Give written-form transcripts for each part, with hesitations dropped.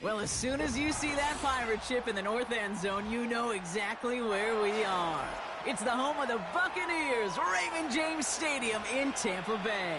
Well, as soon as you see that pirate ship in the north end zone, you know exactly where we are. It's the home of the Buccaneers, Raymond James Stadium in Tampa Bay.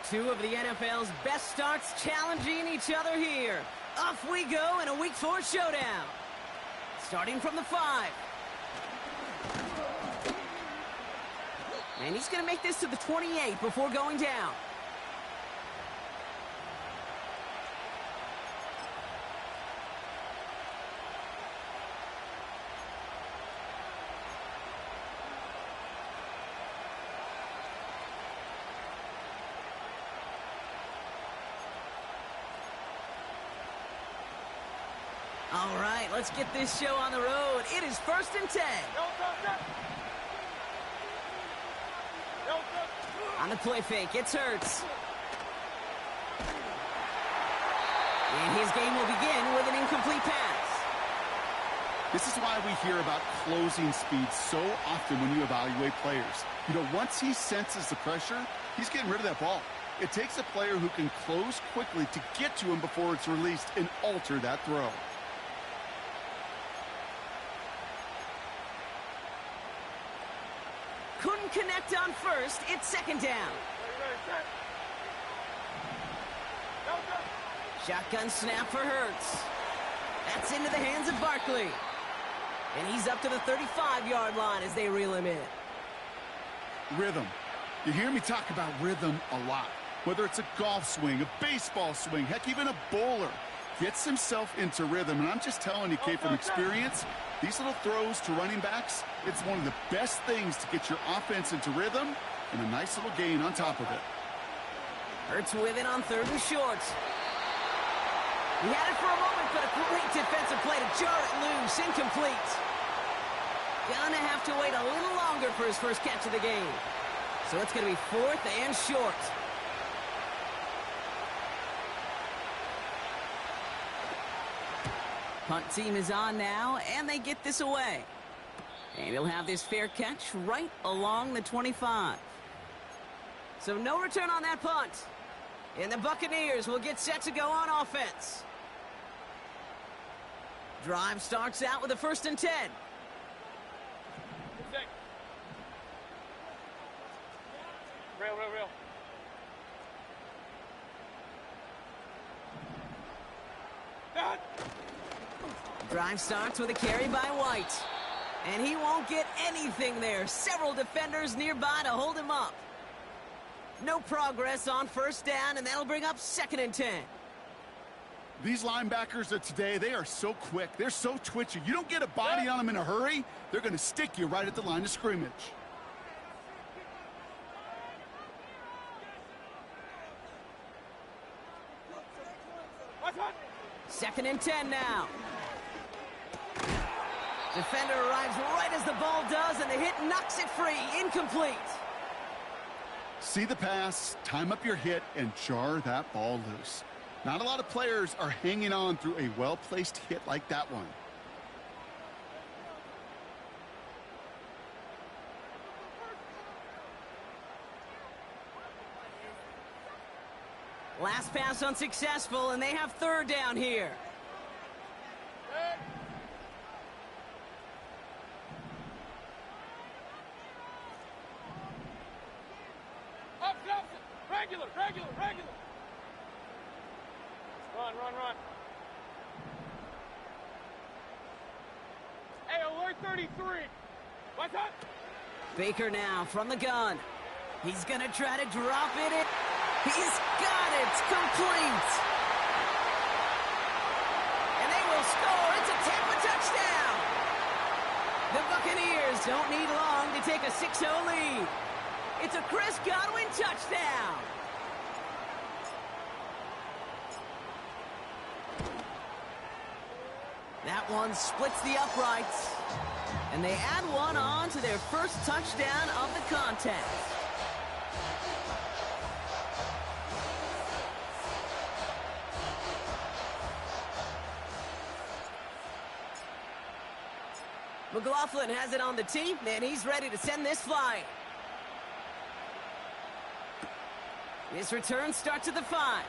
Two of the NFL's best starts challenging each other here. Off we go in a Week 4 showdown. Starting from the 5. And he's going to make this to the 28 before going down. All right, let's get this show on the road. It is 1st and 10. On the play fake, it's Hurts. And his game will begin with an incomplete pass. This is why we hear about closing speed so often when you evaluate players. You know, once he senses the pressure, he's getting rid of that ball. It takes a player who can close quickly to get to him before it's released and alter that throw. Couldn't connect on first. It's 2nd down. Shotgun snap for Hurts. That's into the hands of Barkley. And he's up to the 35-yard line as they reel him in. Rhythm. You hear me talk about rhythm a lot. Whether it's a golf swing, a baseball swing, heck, even a bowler gets himself into rhythm. And I'm just telling you, Kate, from experience, these little throws to running backs, it's one of the best things to get your offense into rhythm and a nice little gain on top of it. Hurts with it on 3rd and short. He had it for a moment, but a great defensive play to jar it loose. Incomplete. Gonna have to wait a little longer for his first catch of the game. So it's going to be 4th and short. Punt team is on now, and they get this away. And he'll have this fair catch right along the 25. So no return on that punt. And the Buccaneers will get set to go on offense. Drive starts out with a 1st and 10. Real. Drive starts with a carry by White. And he won't get anything there. Several defenders nearby to hold him up. No progress on 1st down, and that'll bring up 2nd and 10. These linebackers of today, they are so quick. They're so twitchy. You don't get a body on them in a hurry, they're going to stick you right at the line of scrimmage. 2nd and 10 now. Defender arrives right as the ball does, and the hit knocks it free. Incomplete. See the pass, time up your hit, and jar that ball loose. Not a lot of players are hanging on through a well-placed hit like that one. Last pass unsuccessful, and they have 3rd down here. Regular. Run. Hey, alert 33. What's up? Baker now from the gun. He's going to try to drop it in. He's got it. Complete. And they will score. It's a Tampa touchdown. The Buccaneers don't need long to take a 6-0 lead. It's a Chris Godwin touchdown. That one splits the uprights. And they add one on to their first touchdown of the contest. McLaughlin has it on the tee, and he's ready to send this flying. This return starts at the 5.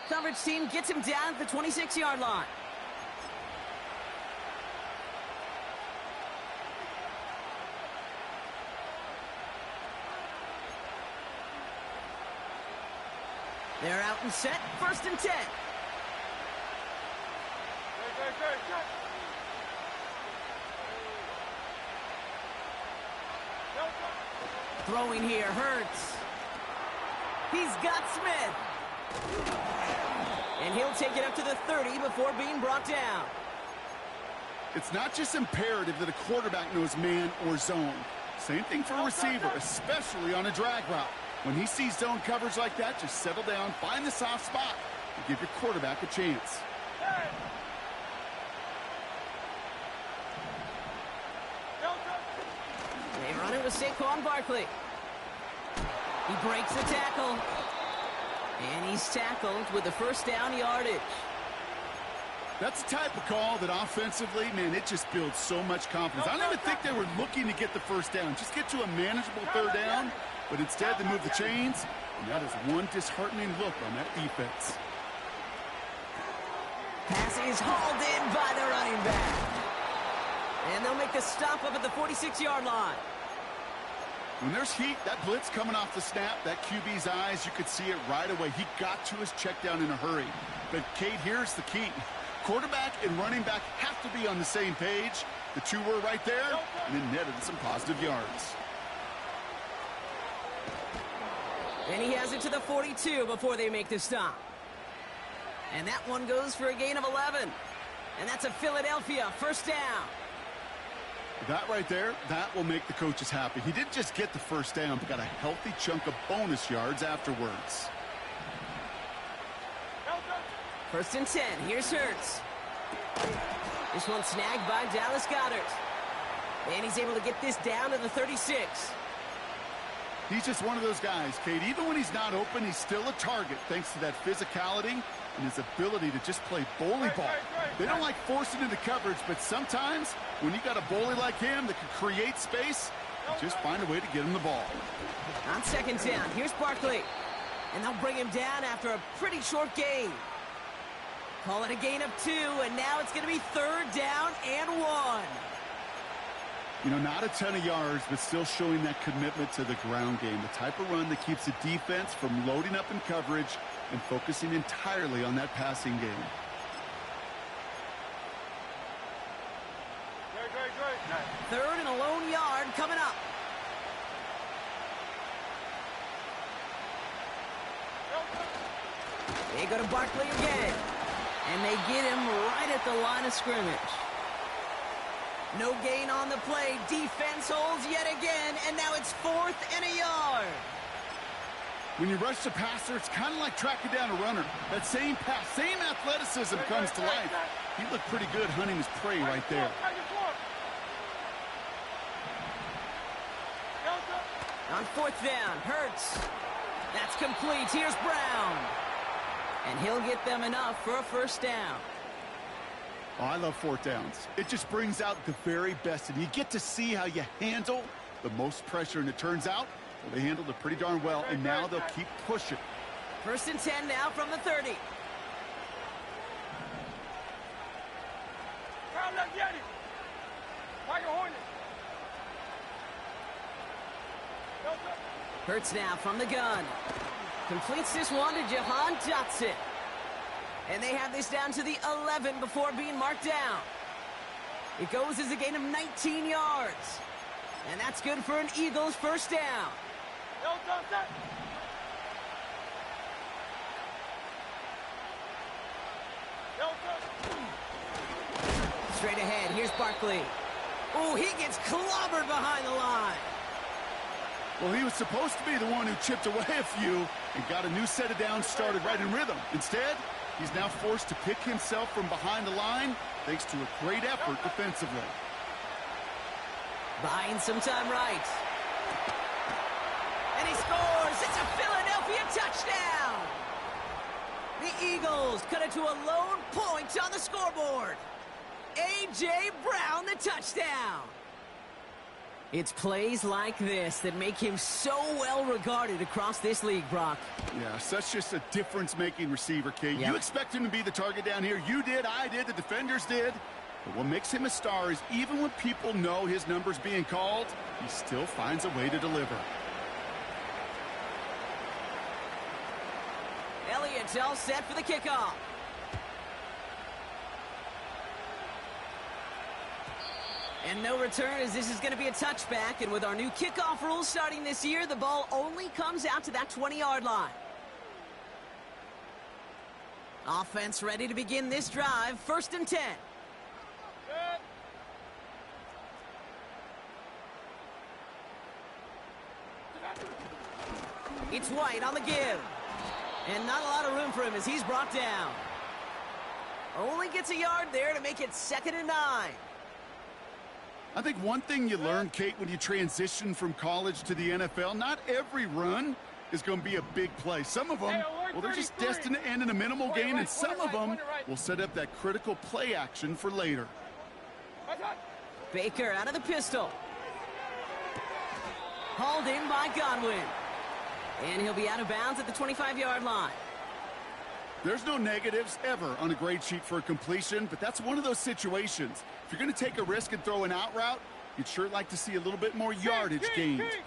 Coverage team gets him down at the 26-yard line. They're out and set, 1st and 10. Throwing here, Hurts. He's got Smith. And he'll take it up to the 30 before being brought down. It's not just imperative that a quarterback knows man or zone. Same thing for a receiver, especially on a drag route. When he sees zone coverage like that, just settle down, find the soft spot, and give your quarterback a chance. They run it with Saquon Barkley. He breaks the tackle. And he's tackled with the 1st down yardage. That's the type of call that offensively, man, it just builds so much confidence. I don't even think they were looking to get the 1st down. Just get to a manageable 3rd down. But instead, they move the chains. And that is one disheartening look on that defense. Pass is hauled in by the running back. And they'll make the stop up at the 46-yard line. When there's heat, that blitz coming off the snap, that QB's eyes, you could see it right away. He got to his check down in a hurry. But, Kate, here's the key. Quarterback and running back have to be on the same page. The two were right there, and then netted some positive yards. And he has it to the 42 before they make the stop. And that one goes for a gain of 11. And that's a Philadelphia 1st down. That right there, that will make the coaches happy. He didn't just get the 1st down, but got a healthy chunk of bonus yards afterwards. 1st and 10. Here's Hurts. This one snagged by Dallas Goedert. And he's able to get this down to the 36. He's just one of those guys, Kate. Even when he's not open, he's still a target thanks to that physicality and his ability to just play bully ball. They don't like forcing into coverage, but sometimes when you got a bully like him that can create space, just find a way to get him the ball. On 2nd down, here's Barkley. And they'll bring him down after a pretty short gain. Call it a gain of 2, and now it's going to be 3rd down and 1. You know, not a ton of yards, but still showing that commitment to the ground game. The type of run that keeps the defense from loading up in coverage and focusing entirely on that passing game. Great. 3rd and a lone yard coming up. They go to Barkley again. And they get him right at the line of scrimmage. No gain on the play. Defense holds yet again, and now it's 4th and a yard. When you rush the passer, it's kind of like tracking down a runner. That same pass, same athleticism comes to life. He looked pretty good hunting his prey right there. On 4th down, Hurts. That's complete. Here's Brown. And he'll get them enough for a 1st down. Oh, I love 4th downs. It just brings out the very best. And you get to see how you handle the most pressure. And it turns out, well, they handled it pretty darn well. And now they'll keep pushing. 1st and 10 now from the 30. Hurts now from the gun. Completes this one to Jahan Dotson. And they have this down to the 11 before being marked down. It goes as a gain of 19 yards. And that's good for an Eagles 1st down. Straight ahead, here's Barkley. Oh, he gets clobbered behind the line. Well, he was supposed to be the one who chipped away a few and got a new set of downs started right in rhythm. Instead, he's now forced to pick himself from behind the line thanks to a great effort defensively. Buying some time right. And he scores. It's a Philadelphia touchdown. The Eagles cut it to a lone point on the scoreboard. A.J. Brown, the touchdown. It's plays like this that make him so well regarded across this league, Brock. Yeah, such just a difference-making receiver, Kate. Yep. You expect him to be the target down here. You did, I did, the defenders did. But what makes him a star is even when people know his number's being called, he still finds a way to deliver. Elliott's all set for the kickoff. And no return, as this is going to be a touchback. And with our new kickoff rules starting this year, the ball only comes out to that 20-yard line. Offense ready to begin this drive. 1st and 10. Good. It's White on the give. And not a lot of room for him as he's brought down. Only gets a yard there to make it 2nd and 9. I think one thing you learn, Kate, when you transition from college to the NFL, not every run is going to be a big play. Some of them, well, they're just destined to end in a minimal gain, and some of them will set up that critical play action for later. Baker out of the pistol. Hauled in by Godwin. And he'll be out of bounds at the 25-yard line. There's no negatives ever on a grade sheet for a completion, but that's one of those situations. If you're going to take a risk and throw an out route, you'd sure like to see a little bit more yardage gained. Hey,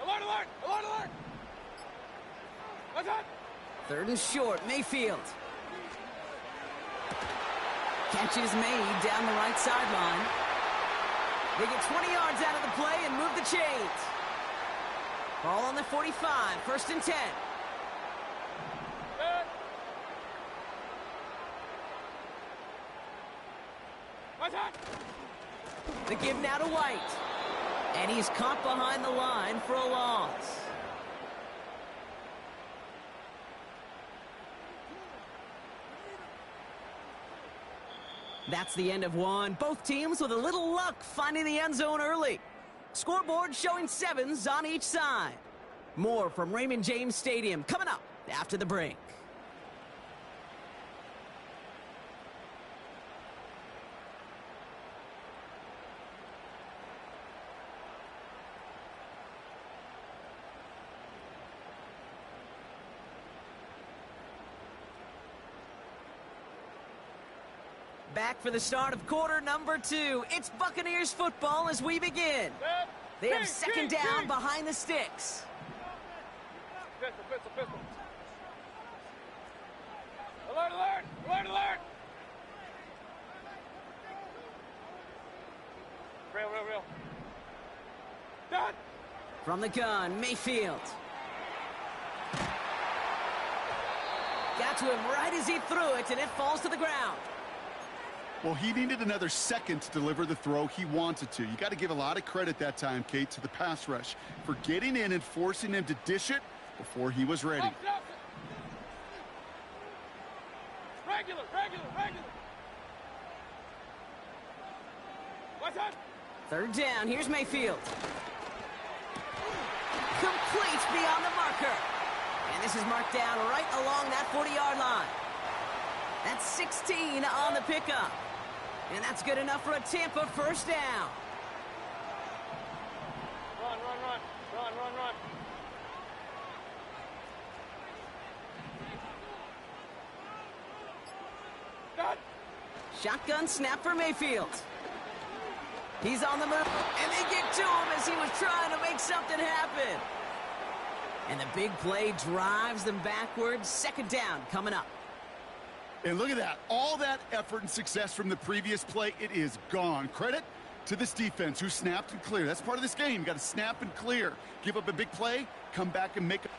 alert, alert, alert, alert! What's that? 3rd and short, Mayfield. Catch is made down the right sideline. They get 20 yards out of the play and move the chains. Ball on the 45, 1st and 10. Good. What's that? The give now to White. And he's caught behind the line for a loss. That's the end of one. Both teams with a little luck finding the end zone early. Scoreboard showing 7s on each side. More from Raymond James Stadium coming up after the break. Back for the start of quarter number 2. It's Buccaneers football as we begin. They have 2nd down behind the sticks. Pistol, pistol, pistol. Alert, alert, alert, alert! Real, real, real. Done! From the gun, Mayfield. Got to him right as he threw it, and it falls to the ground. Well, he needed another second to deliver the throw he wanted to. You got to give a lot of credit that time, Kate, to the pass rush for getting in and forcing him to dish it before he was ready. Regular, regular, regular. What's that? 3rd down, here's Mayfield. Complete beyond the marker. And this is marked down right along that 40-yard line. That's 16 on the pickup. And that's good enough for a Tampa 1st down. Run, run, run. Run, run, run. Done. Shotgun snap for Mayfield. He's on the move, and they get to him as he was trying to make something happen. And the big play drives them backwards. 2nd down coming up. And look at that. All that effort and success from the previous play, it is gone. Credit to this defense who snapped and cleared. That's part of this game. You got to snap and clear. Give up a big play, come back and make a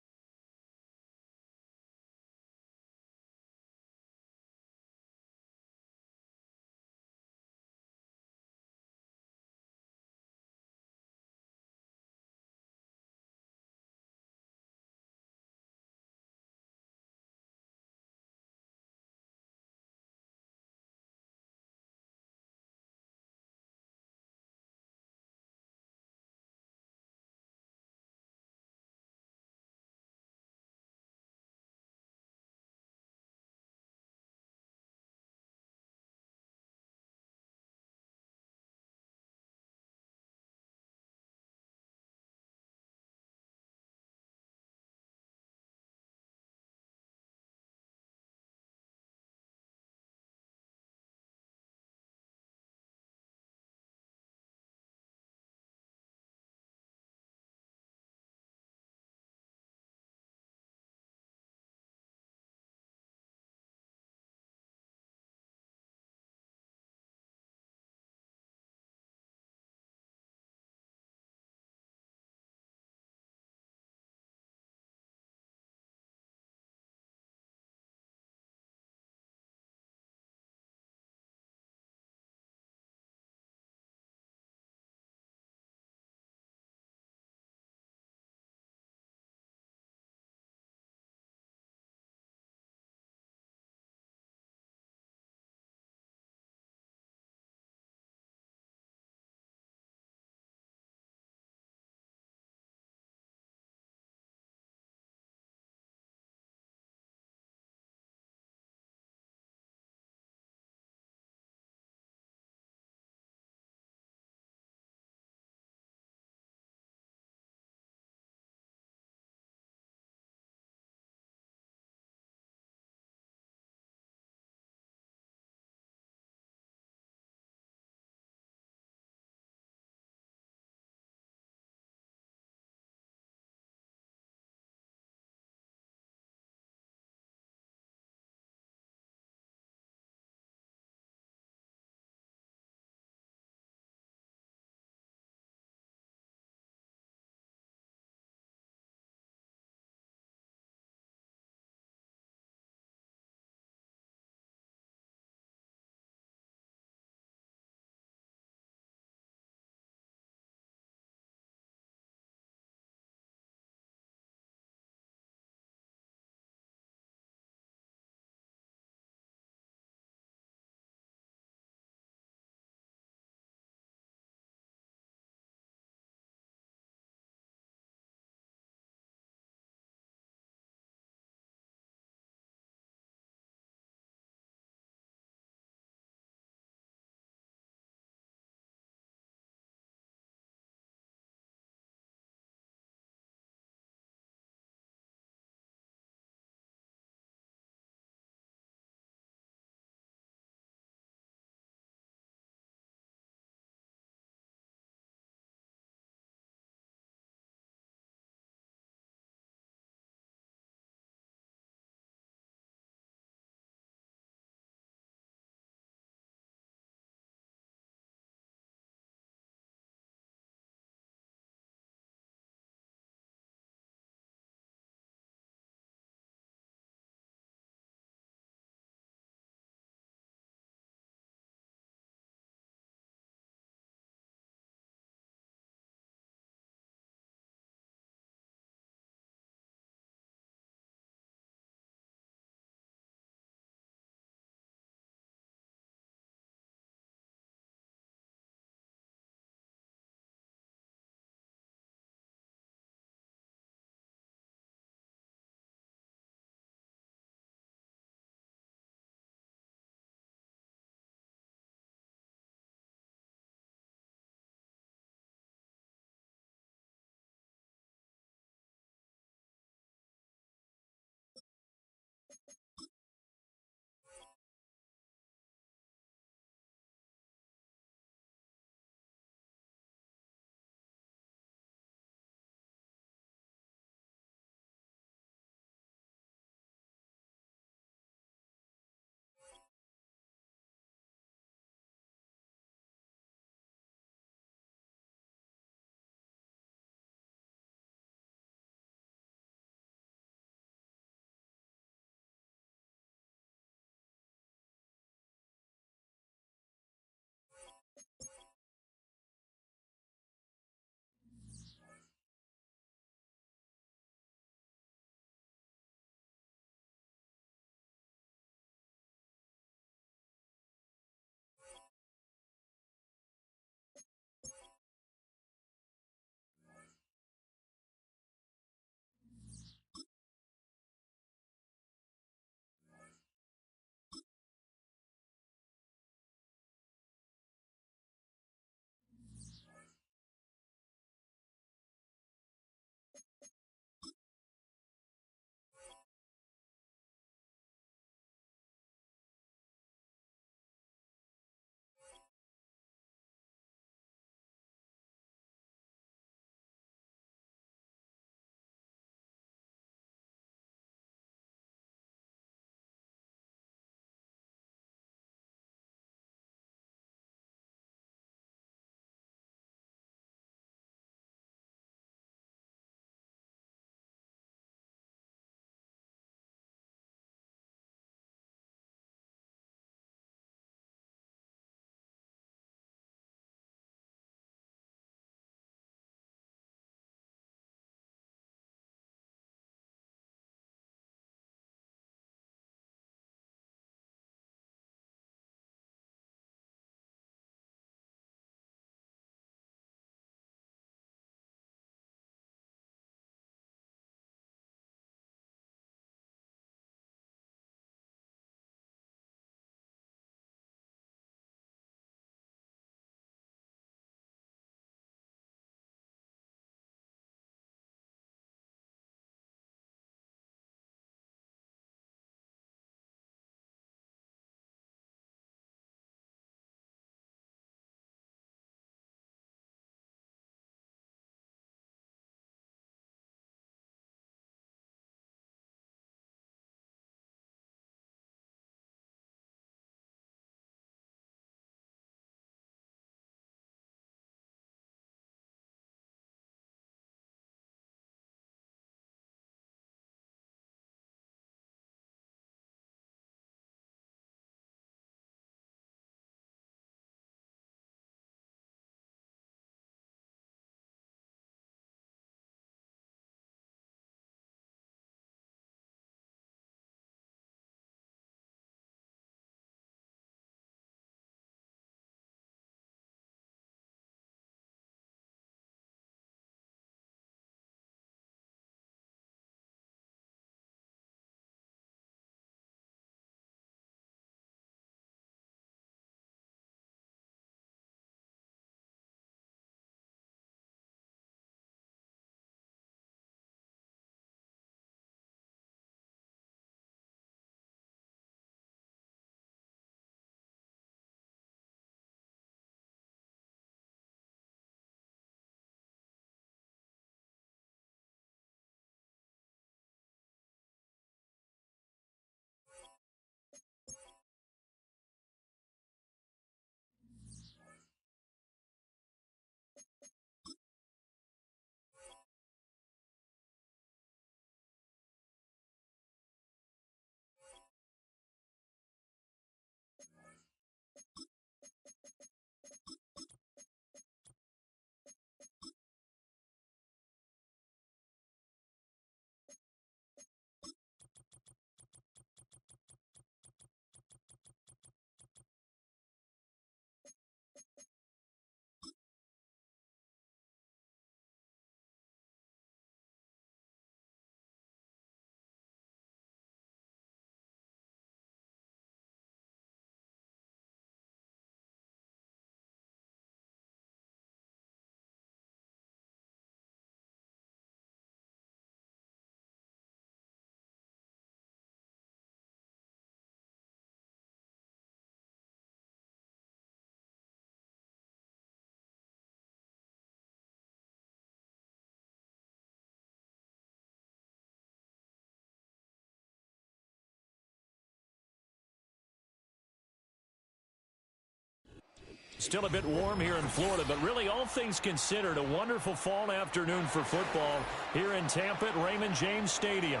still a bit warm here in Florida, but really all things considered, a wonderful fall afternoon for football here in Tampa at Raymond James Stadium.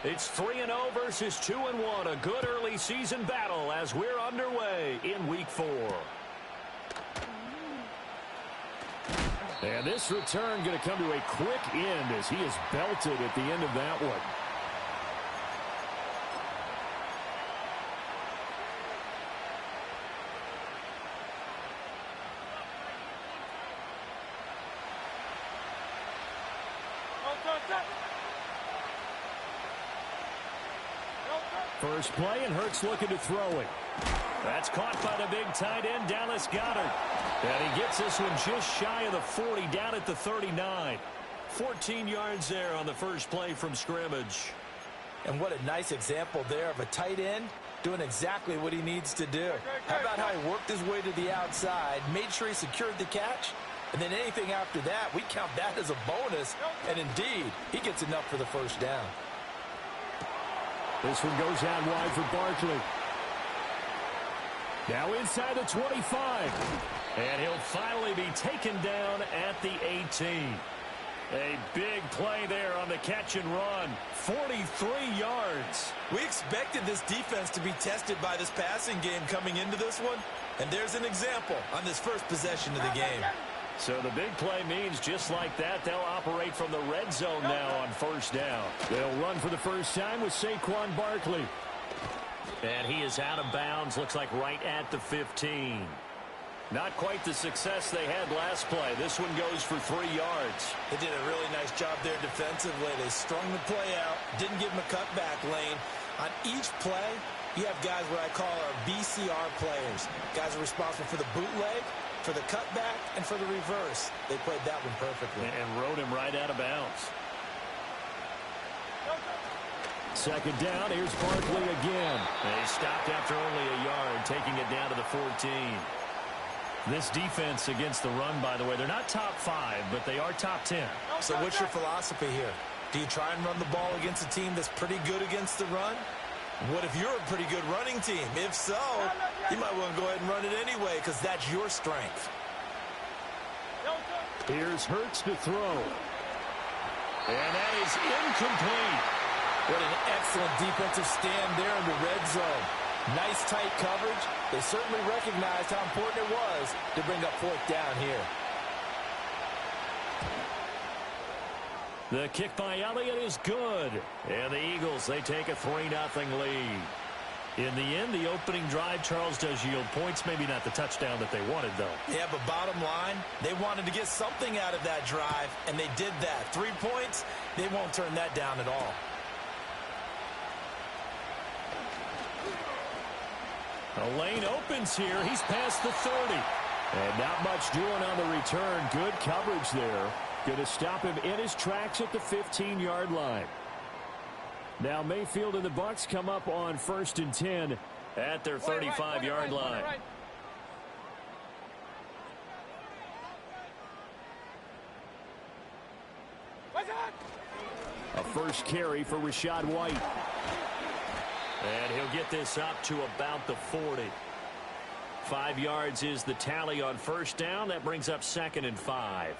It's 3-0 versus 2-1. A good early season battle as we're underway in Week 4. And this return going to come to a quick end as he is belted at the end of that one. First play, and Hurts looking to throw it. That's caught by the big tight end, Dallas Goedert. And he gets this one just shy of the 40, down at the 39. 14 yards there on the first play from scrimmage. And what a nice example there of a tight end doing exactly what he needs to do. How about how he worked his way to the outside, made sure he secured the catch, and then anything after that, we count that as a bonus. And indeed, he gets enough for the first down. This one goes out wide for Barkley. Now inside the 25. And he'll finally be taken down at the 18. A big play there on the catch and run. 43 yards. We expected this defense to be tested by this passing game coming into this one. And there's an example on this first possession of the game. So the big play means just like that, they'll operate from the red zone now on first down. They'll run for the first time with Saquon Barkley. And he is out of bounds, looks like right at the 15. Not quite the success they had last play. This one goes for 3 yards. They did a really nice job there defensively. They strung the play out, didn't give him a cutback lane. On each play, you have guys what I call our BCR players. Guys are responsible for the bootleg, for the cutback, and for the reverse. They played that one perfectly. And rode him right out of bounds. Second down, here's Barkley again. And he stopped after only a yard, taking it down to the 14. This defense against the run, by the way, they're not top 5, but they are top 10. So what's your philosophy here? Do you try and run the ball against a team that's pretty good against the run? What if you're a pretty good running team? If so, you might want to go ahead and run it anyway because that's your strength. Here's Hurts to throw. And that is incomplete. What an excellent defensive stand there in the red zone. Nice tight coverage. They certainly recognized how important it was to bring up fourth down here. The kick by Elliott is good. And the Eagles, they take a 3-0 lead. In the end, the opening drive, Charles, does yield points. Maybe not the touchdown that they wanted, though. Yeah, but bottom line, they wanted to get something out of that drive, and they did that. 3 points, they won't turn that down at all. The lane opens here. He's past the 30. And not much doing on the return. Good coverage there. Going to stop him in his tracks at the 15-yard line. Now Mayfield and the Bucs come up on 1st and 10 at their 35-yard line. A first carry for Rachaad White. And he'll get this up to about the 40. 5 yards is the tally on first down. That brings up 2nd and 5.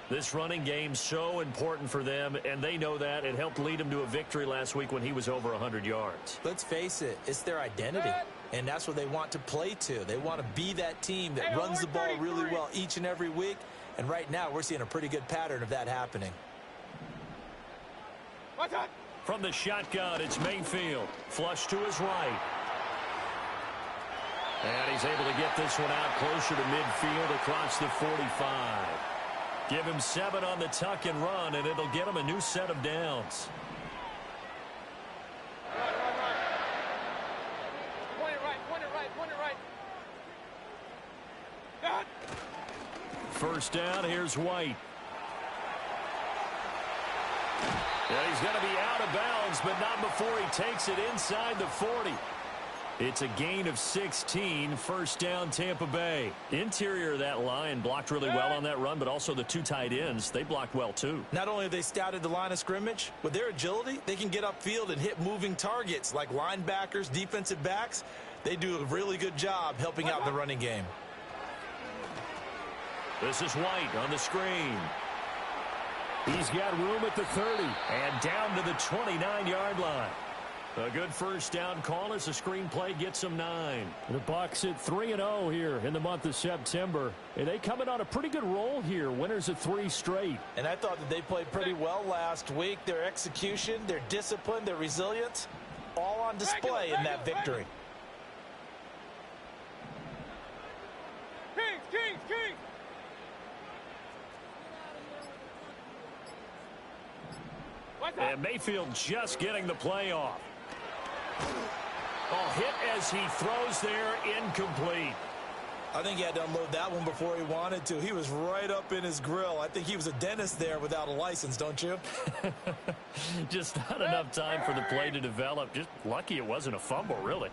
This running game so important for them, and they know that. It helped lead them to a victory last week when he was over 100 yards. Let's face it, it's their identity, and that's what they want to play to. They want to be that team that runs the ball really well each and every week, and right now we're seeing a pretty good pattern of that happening. From the shotgun, it's Mayfield. Flush to his right. And he's able to get this one out closer to midfield across the 45. Give him 7 on the tuck and run, and it'll get him a new set of downs. First down, here's White. Yeah, he's going to be out of bounds, but not before he takes it inside the 40. It's a gain of 16, first down Tampa Bay. Interior of that line blocked really well on that run, but also the two tight ends, they blocked well too. Not only have they scouted the line of scrimmage, with their agility, they can get upfield and hit moving targets like linebackers, defensive backs. They do a really good job helping out in the running game. This is White on the screen. He's got room at the 30 and down to the 29-yard line. A good first down call as the screenplay gets them 9. The Bucs at 3-0 here in the month of September. And they come in on a pretty good roll here. Winners of 3 straight. And I thought that they played pretty well last week. Their execution, their discipline, their resilience, all on display in that victory. Kings! And Mayfield just getting the play off. Oh, hit as he throws there, incomplete. I think he had to unload that one before he wanted to. He was right up in his grill. I think he was a dentist there without a license, don't you? Just not enough time for the play to develop. Just lucky it wasn't a fumble, really.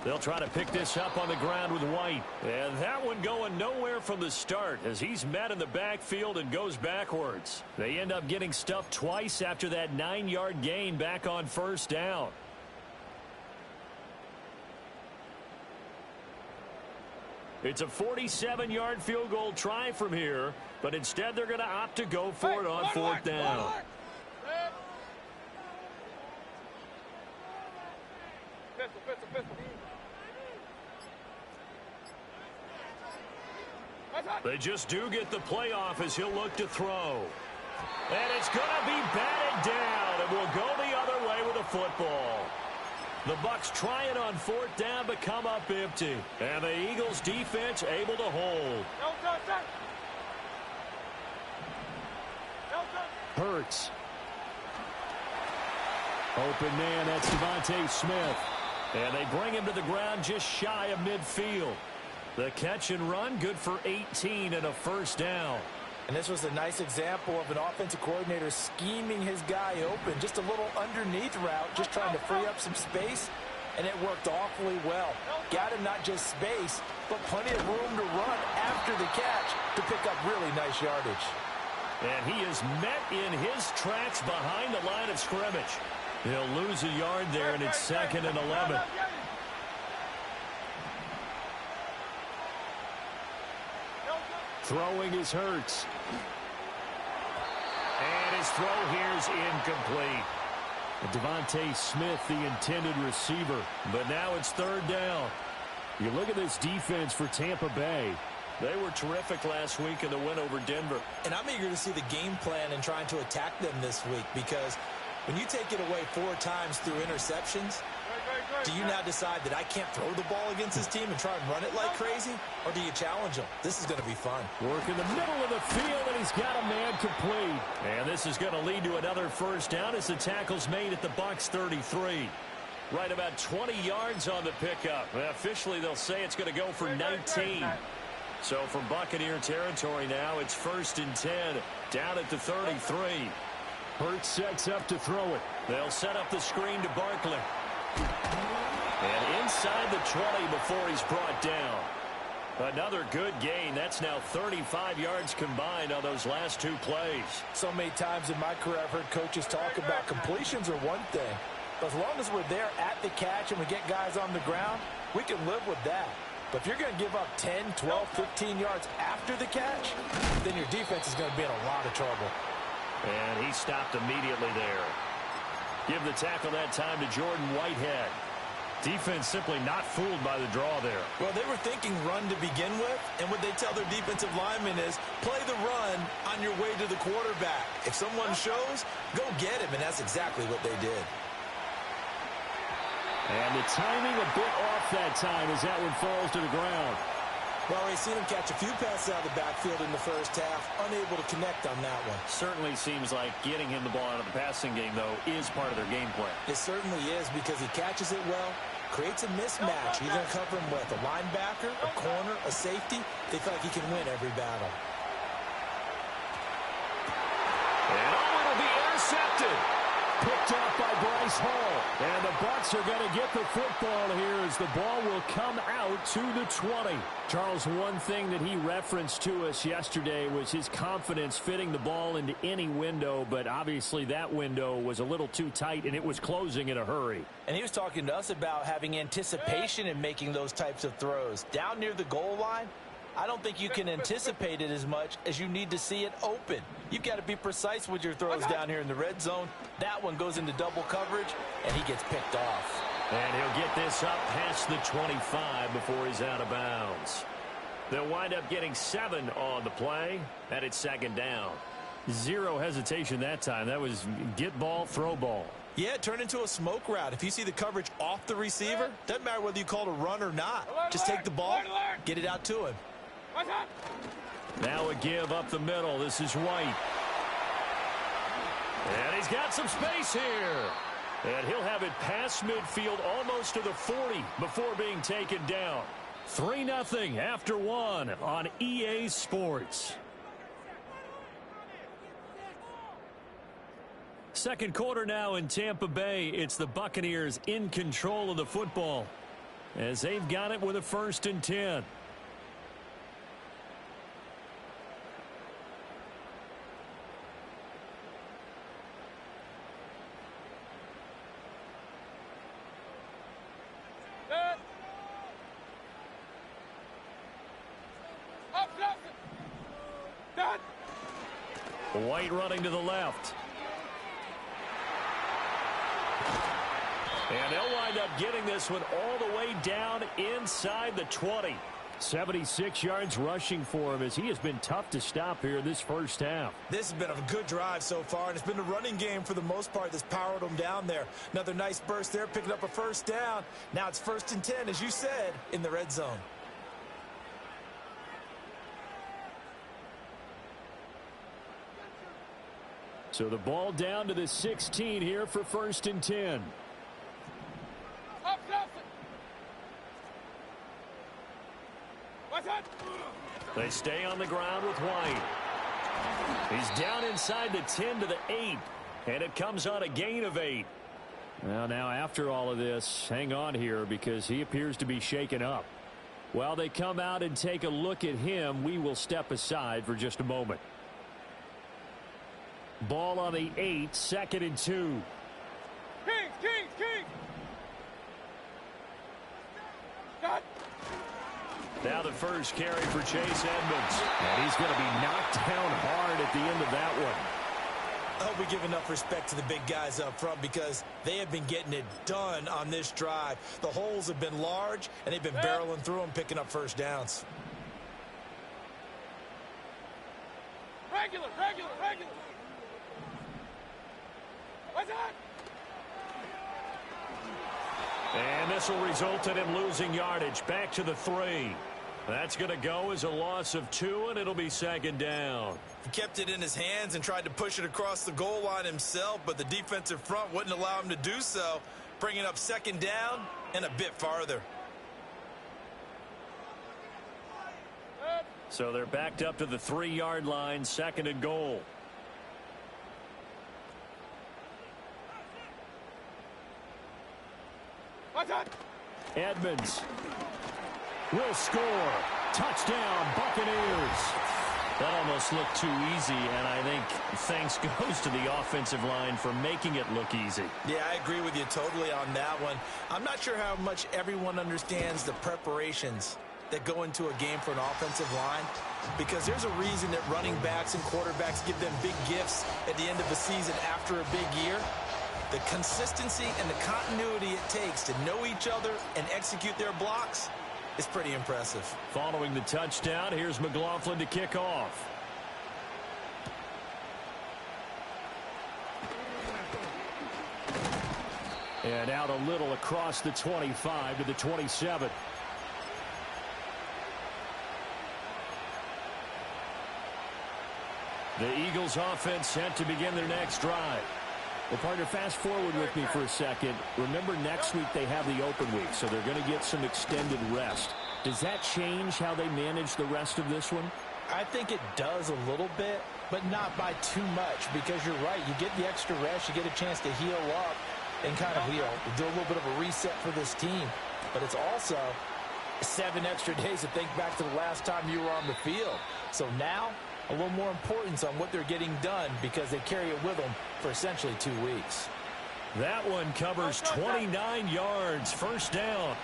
They'll try to pick this up on the ground with White. And that one going nowhere from the start as he's met in the backfield and goes backwards. They end up getting stuffed twice after that 9-yard gain back on first down. It's a 47-yard field goal try from here, but instead they're going to opt to go for it on 4th down. Pistol. They just do get the playoff as he'll look to throw. And it's going to be batted down, and will go the other way with a football. The Bucs try it on 4th down, but come up empty. And the Eagles defense able to hold. Hurts. Open man, that's Devontae Smith. And they bring him to the ground just shy of midfield. The catch and run, good for 18 and a first down. And this was a nice example of an offensive coordinator scheming his guy open. Just a little underneath route, just trying to free up some space, and it worked awfully well. Got him not just space, but plenty of room to run after the catch to pick up really nice yardage. And he is met in his tracks behind the line of scrimmage. He'll lose a yard there, and it's 2nd and 11. Throwing is Hurts. And his throw here is incomplete. Devontae Smith, the intended receiver. But now it's 3rd down. You look at this defense for Tampa Bay. They were terrific last week in the win over Denver. And I'm eager to see the game plan and trying to attack them this week, because when you take it away 4 times through interceptions, do you now decide that I can't throw the ball against this team and try and run it like crazy? Or do you challenge them? This is going to be fun. Work in the middle of the field, and he's got a man complete. And this is going to lead to another first down as the tackle's made at the Bucs 33. Right about 20 yards on the pickup. Officially, they'll say it's going to go for 19. So from Buccaneer territory now, it's 1st and 10, down at the 33. Hurts sets up to throw it. They'll set up the screen to Barkley. And inside the 20 before he's brought down. Another good gain. That's now 35 yards combined on those last 2 plays. So many times in my career I've heard coaches talk about completions are one thing. But as long as we're there at the catch and we get guys on the ground, we can live with that. But if you're going to give up 10, 12, 15 yards after the catch, then your defense is going to be in a lot of trouble. And he stopped immediately there. Give the tackle that time to Jordan Whitehead. Defense simply not fooled by the draw there. Well, they were thinking run to begin with, and what they tell their defensive linemen is play the run on your way to the quarterback. If someone shows, go get him, and that's exactly what they did. And the timing a bit off that time as that one falls to the ground. Well, we've seen him catch a few passes out of the backfield in the first half, unable to connect on that one. Certainly seems like getting him the ball out of the passing game, though, is part of their game plan. It certainly is, because he catches it well, creates a mismatch. He's going to cover him with a linebacker, a corner, a safety. They feel like he can win every battle. And it'll be intercepted. Picked up by Bryce Hall. And the Bucs are going to get the football here as the ball will come out to the 20. Charles, one thing that he referenced to us yesterday was his confidence fitting the ball into any window, but obviously that window was a little too tight and it was closing in a hurry. And he was talking to us about having anticipation in making those types of throws. Down near the goal line, I don't think you can anticipate it as much as you need to see it open. You've got to be precise with your throws down here in the red zone. That one goes into double coverage, and he gets picked off. And he'll get this up past the 25 before he's out of bounds. They'll wind up getting 7 on the play, and it's second down. Zero hesitation that time. That was get ball, throw ball. Yeah, it turned into a smoke route. If you see the coverage off the receiver, doesn't matter whether you call it a run or not. Just take the ball, get it out to him. Now a give up the middle. This is White. And he's got some space here. And he'll have it past midfield almost to the 40 before being taken down. 3-0 after 1 on EA Sports. Second quarter now in Tampa Bay. It's the Buccaneers in control of the football as they've got it with a 1st and 10. White running to the left. And they'll wind up getting this one all the way down inside the 20. 76 yards rushing for him as he has been tough to stop here this first half. This has been a good drive so far, and it's been the running game for the most part that's powered them down there. Another nice burst there, picking up a 1st down. Now it's 1st and 10, as you said, in the red zone. So the ball down to the 16 here for 1st and 10. They stay on the ground with White. He's down inside the 10 to the 8. And it comes on a gain of 8. Well, now after all of this, hang on here because he appears to be shaken up. While they come out and take a look at him, we will step aside for just a moment. Ball on the 8, 2nd and 2. Kings! Got. Now the first carry for Chase Edmonds. And he's going to be knocked down hard at the end of that one. I hope we give enough respect to the big guys up front because they have been getting it done on this drive. The holes have been large, and they've been barreling through them, picking up 1st downs. Regular. What's that? And this will result in him losing yardage back to the 3. That's going to go as a loss of 2, and it'll be 2nd down. He kept it in his hands and tried to push it across the goal line himself, but the defensive front wouldn't allow him to do so, bringing up 2nd down and a bit farther. So they're backed up to the 3-yard line, 2nd and goal. Edmonds will score. Touchdown, Buccaneers. That almost looked too easy, and I think thanks goes to the offensive line for making it look easy. Yeah, I agree with you totally on that one. I'm not sure how much everyone understands the preparations that go into a game for an offensive line, because there's a reason that running backs and quarterbacks give them big gifts at the end of the season after a big year. The consistency and the continuity it takes to know each other and execute their blocks is pretty impressive. Following the touchdown, here's McLaughlin to kick off. And out a little across the 25 to the 27. The Eagles offense set to begin their next drive. Well, partner, fast forward with me for a second. Remember, next week they have the open week, so they're going to get some extended rest. Does that change how they manage the rest of this one? I think it does a little bit, but not by too much, because you're right. You get the extra rest. You get a chance to heal up. and kind of, do a little bit of a reset for this team. But it's also 7 extra days to think back to the last time you were on the field. So now, a little more importance on what they're getting done because they carry it with them for essentially 2 weeks. That one covers 29 yards. First down.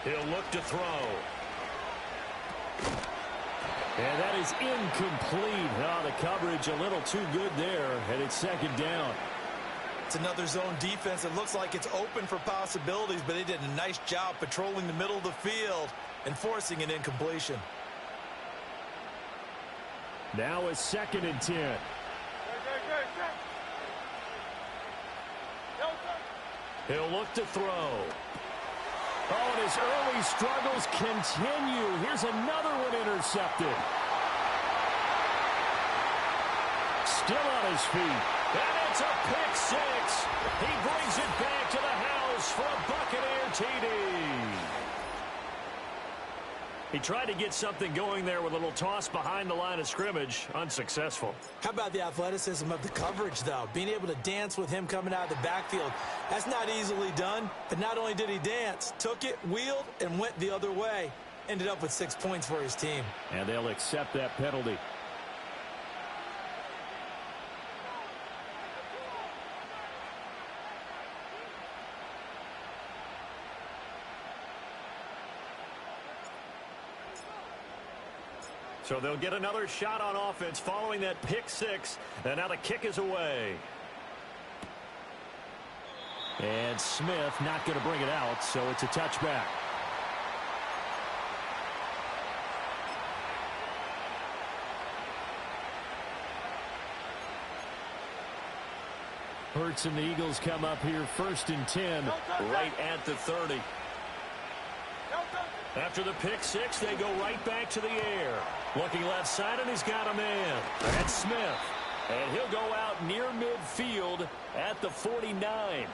He'll look to throw. And that is incomplete. Oh, the coverage a little too good there, and it's second down. It's another zone defense. It looks like it's open for possibilities, but they did a nice job patrolling the middle of the field and forcing an incompletion. Now a 2nd and 10. He'll look to throw. Oh, and his early struggles continue. Here's another one intercepted. Still on his feet. And it's a pick 6. He brings it back to the house for a Buccaneer TD. He tried to get something going there with a little toss behind the line of scrimmage. Unsuccessful. How about the athleticism of the coverage, though? Being able to dance with him coming out of the backfield. That's not easily done. But not only did he dance, took it, wheeled, and went the other way. Ended up with 6 points for his team. And they'll accept that penalty. So they'll get another shot on offense following that pick 6. And now the kick is away. And Smith not going to bring it out, so it's a touchback. Hurts and the Eagles come up here 1st and 10, right at the 30. After the pick 6, they go right back to the air. Looking left side, and he's got a man. That's Smith. And he'll go out near midfield at the 49.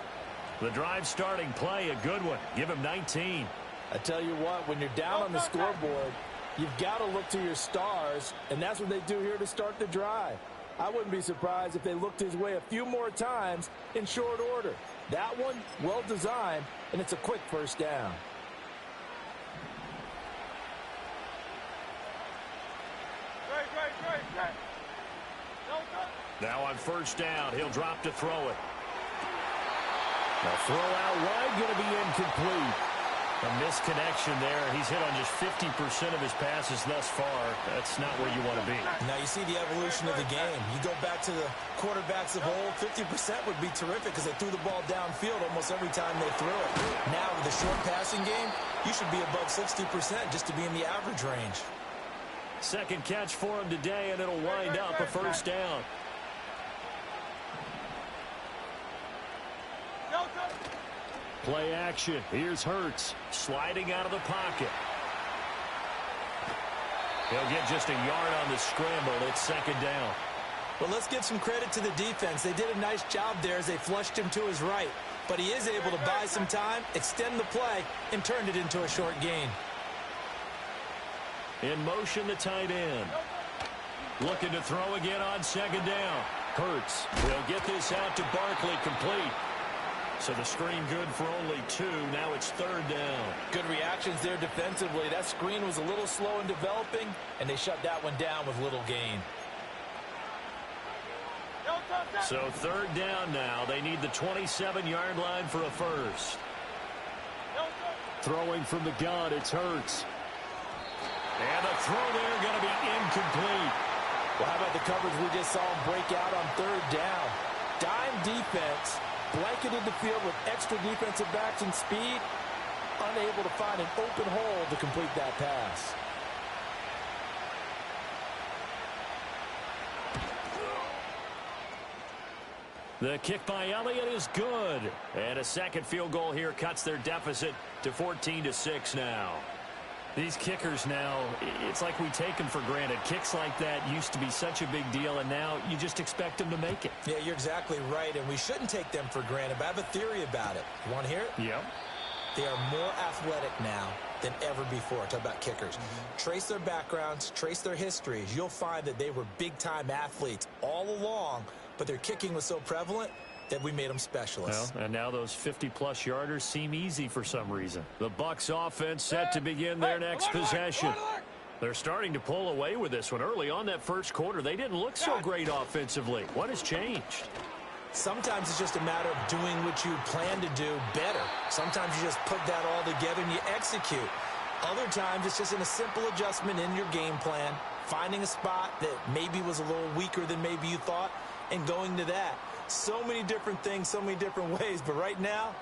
The drive starting play, a good one. Give him 19. I tell you what, when you're down on the scoreboard, you've got to look to your stars, and that's what they do here to start the drive. I wouldn't be surprised if they looked his way a few more times in short order. That one, well designed, and it's a quick first down. Now on first down, he'll drop to throw it. The throw out wide going to be incomplete. A misconnection there. He's hit on just 50% of his passes thus far. That's not where you want to be. Now you see the evolution of the game. You go back to the quarterbacks of old, 50% would be terrific because they threw the ball downfield almost every time they threw it. Now with the short passing game, you should be above 60% just to be in the average range. Second catch for him today, and it'll wind up a first down. Play action. Here's Hurts sliding out of the pocket. He'll get just a yard on the scramble. It's second down. Well, let's give some credit to the defense. They did a nice job there as they flushed him to his right. But he is able to buy some time, extend the play, and turned it into a short gain. In motion, the tight end. Looking to throw again on second down. Hurts will get this out to Barkley, complete. So the screen good for only 2. Now it's third down. Good reactions there defensively. That screen was a little slow in developing, and they shut that one down with little gain. So third down now. They need the 27-yard line for a first. Throwing from the gun, it's Hurts. And the throw there going to be incomplete. Well, how about the coverage we just saw him break out on third down? Dime defense, blanketed the field with extra defensive backs and speed, unable to find an open hole to complete that pass. The kick by Elliott is good. And a second field goal here cuts their deficit to 14-6 now. These kickers now, it's like we take them for granted. Kicks like that used to be such a big deal, and now you just expect them to make it. Yeah, you're exactly right, and we shouldn't take them for granted, but I have a theory about it. You want to hear it? Yeah. They are more athletic now than ever before. Talk about kickers. Trace their backgrounds, trace their histories. You'll find that they were big-time athletes all along, but their kicking was so prevalent that we made them specialists. Well, and now those 50-plus yarders seem easy for some reason. The Bucs offense set to begin their next possession. They're starting to pull away with this one. Early on that first quarter, they didn't look so great offensively. What has changed? Sometimes it's just a matter of doing what you plan to do better. Sometimes you just put that all together and you execute. Other times it's just in a simple adjustment in your game plan, finding a spot that maybe was a little weaker than maybe you thought, and going to that. So many different things, so many different ways, but right now,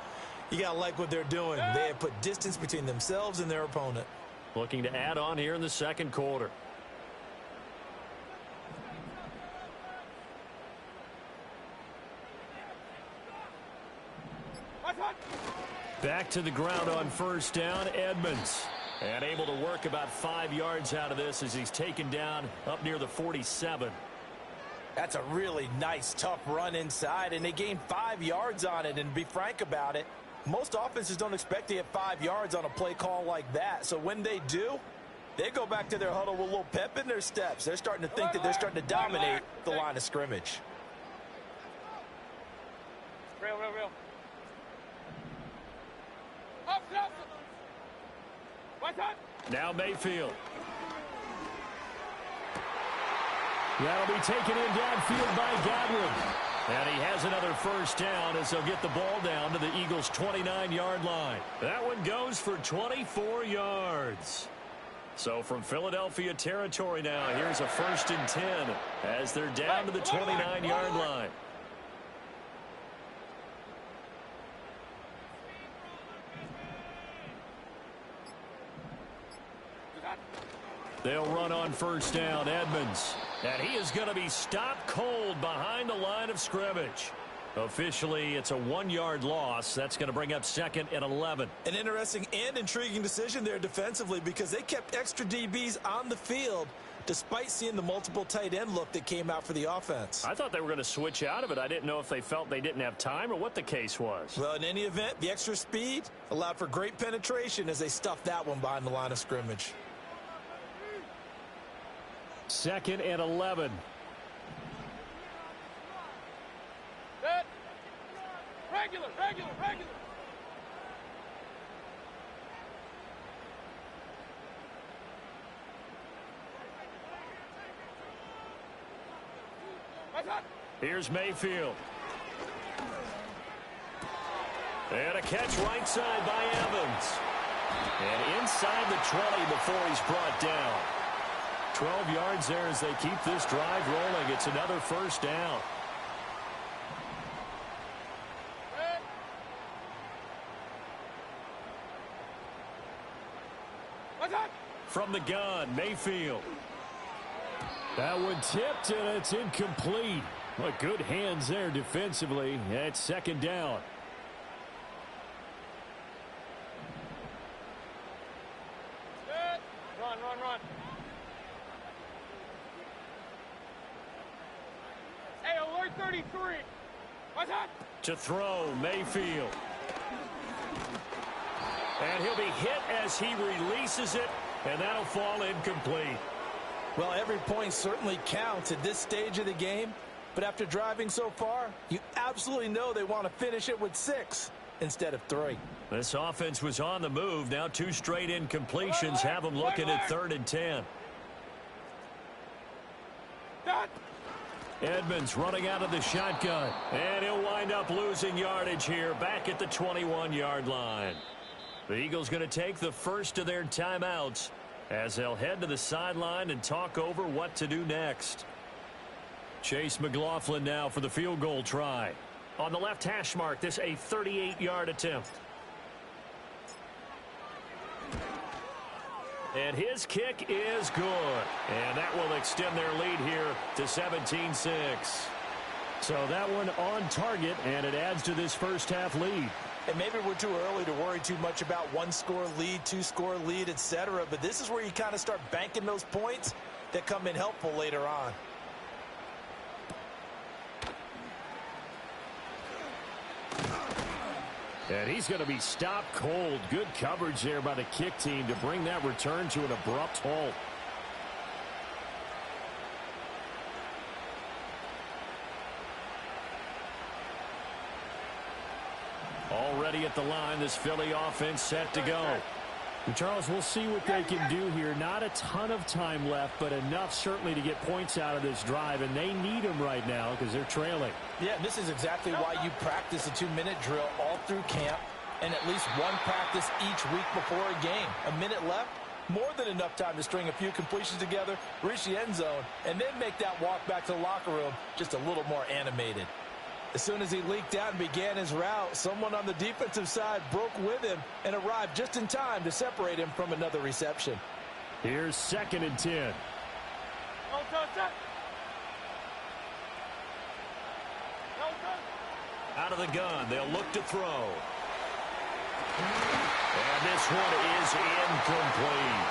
you got to like what they're doing. They have put distance between themselves and their opponent. Looking to add on here in the second quarter. Back to the ground on first down, Edmonds. And able to work about 5 yards out of this as he's taken down up near the 47. That's a really nice, tough run inside, and they gained 5 yards on it. And to be frank about it, most offenses don't expect to get 5 yards on a play call like that. So when they do, they go back to their huddle with a little pep in their steps. They're starting to think that they're starting to dominate the line of scrimmage. Real. Now Mayfield. That'll be taken in downfield by Godwin. And he has another first down as they'll get the ball down to the Eagles' 29-yard line. That one goes for 24 yards. So from Philadelphia territory now, here's a 1st and 10 as they're down to the 29-yard line. They'll run on first down, Edmonds. And he is going to be stopped cold behind the line of scrimmage. Officially, it's a 1-yard loss. That's going to bring up 2nd and 11. An interesting and intriguing decision there defensively because they kept extra DBs on the field despite seeing the multiple tight end look that came out for the offense. I thought they were going to switch out of it. I didn't know if they felt they didn't have time or what the case was. Well, in any event, the extra speed allowed for great penetration as they stuffed that one behind the line of scrimmage. 2nd and 11. Set. Regular. Here's Mayfield. And a catch right side by Evans. And inside the 20 before he's brought down. 12 yards there as they keep this drive rolling. It's another first down. From the gun, Mayfield. That one tipped, and it's incomplete. Well, good hands there defensively. It's 2nd down. Run. Hey, alert 33. What's that? To throw, Mayfield. And he'll be hit as he releases it, and that'll fall incomplete. Well, every point certainly counts at this stage of the game, but after driving so far, you absolutely know they want to finish it with 6 instead of 3. This offense was on the move. Now 2 straight incompletions have them looking at 3rd and 10. Edmonds running out of the shotgun, and he'll wind up losing yardage here back at the 21-yard line. The Eagles going to take the first of their timeouts as they'll head to the sideline and talk over what to do next. Chase McLaughlin now for the field goal try. On the left hash mark, this a 38-yard attempt. And his kick is good. And that will extend their lead here to 17-6. So that one on target, and it adds to this first half lead. And maybe we're too early to worry too much about 1-score lead, 2-score lead, etc. But this is where you kind of start banking those points that come in helpful later on. And he's going to be stopped cold. Good coverage there by the kick team to bring that return to an abrupt halt. ready at the line. This Philly offense set to go. And Charles, we'll see what they can do here. Not a ton of time left, but enough certainly to get points out of this drive, and they need them right now because they're trailing. Yeah, this is exactly why you practice a 2-minute drill all through camp and at least one practice each week before a game. A minute left, more than enough time to string a few completions together, reach the end zone, and then make that walk back to the locker room just a little more animated. As soon as he leaked out and began his route, someone on the defensive side broke with him and arrived just in time to separate him from another reception. Here's 2nd and 10. Out of the gun, they'll look to throw. And this one is incomplete.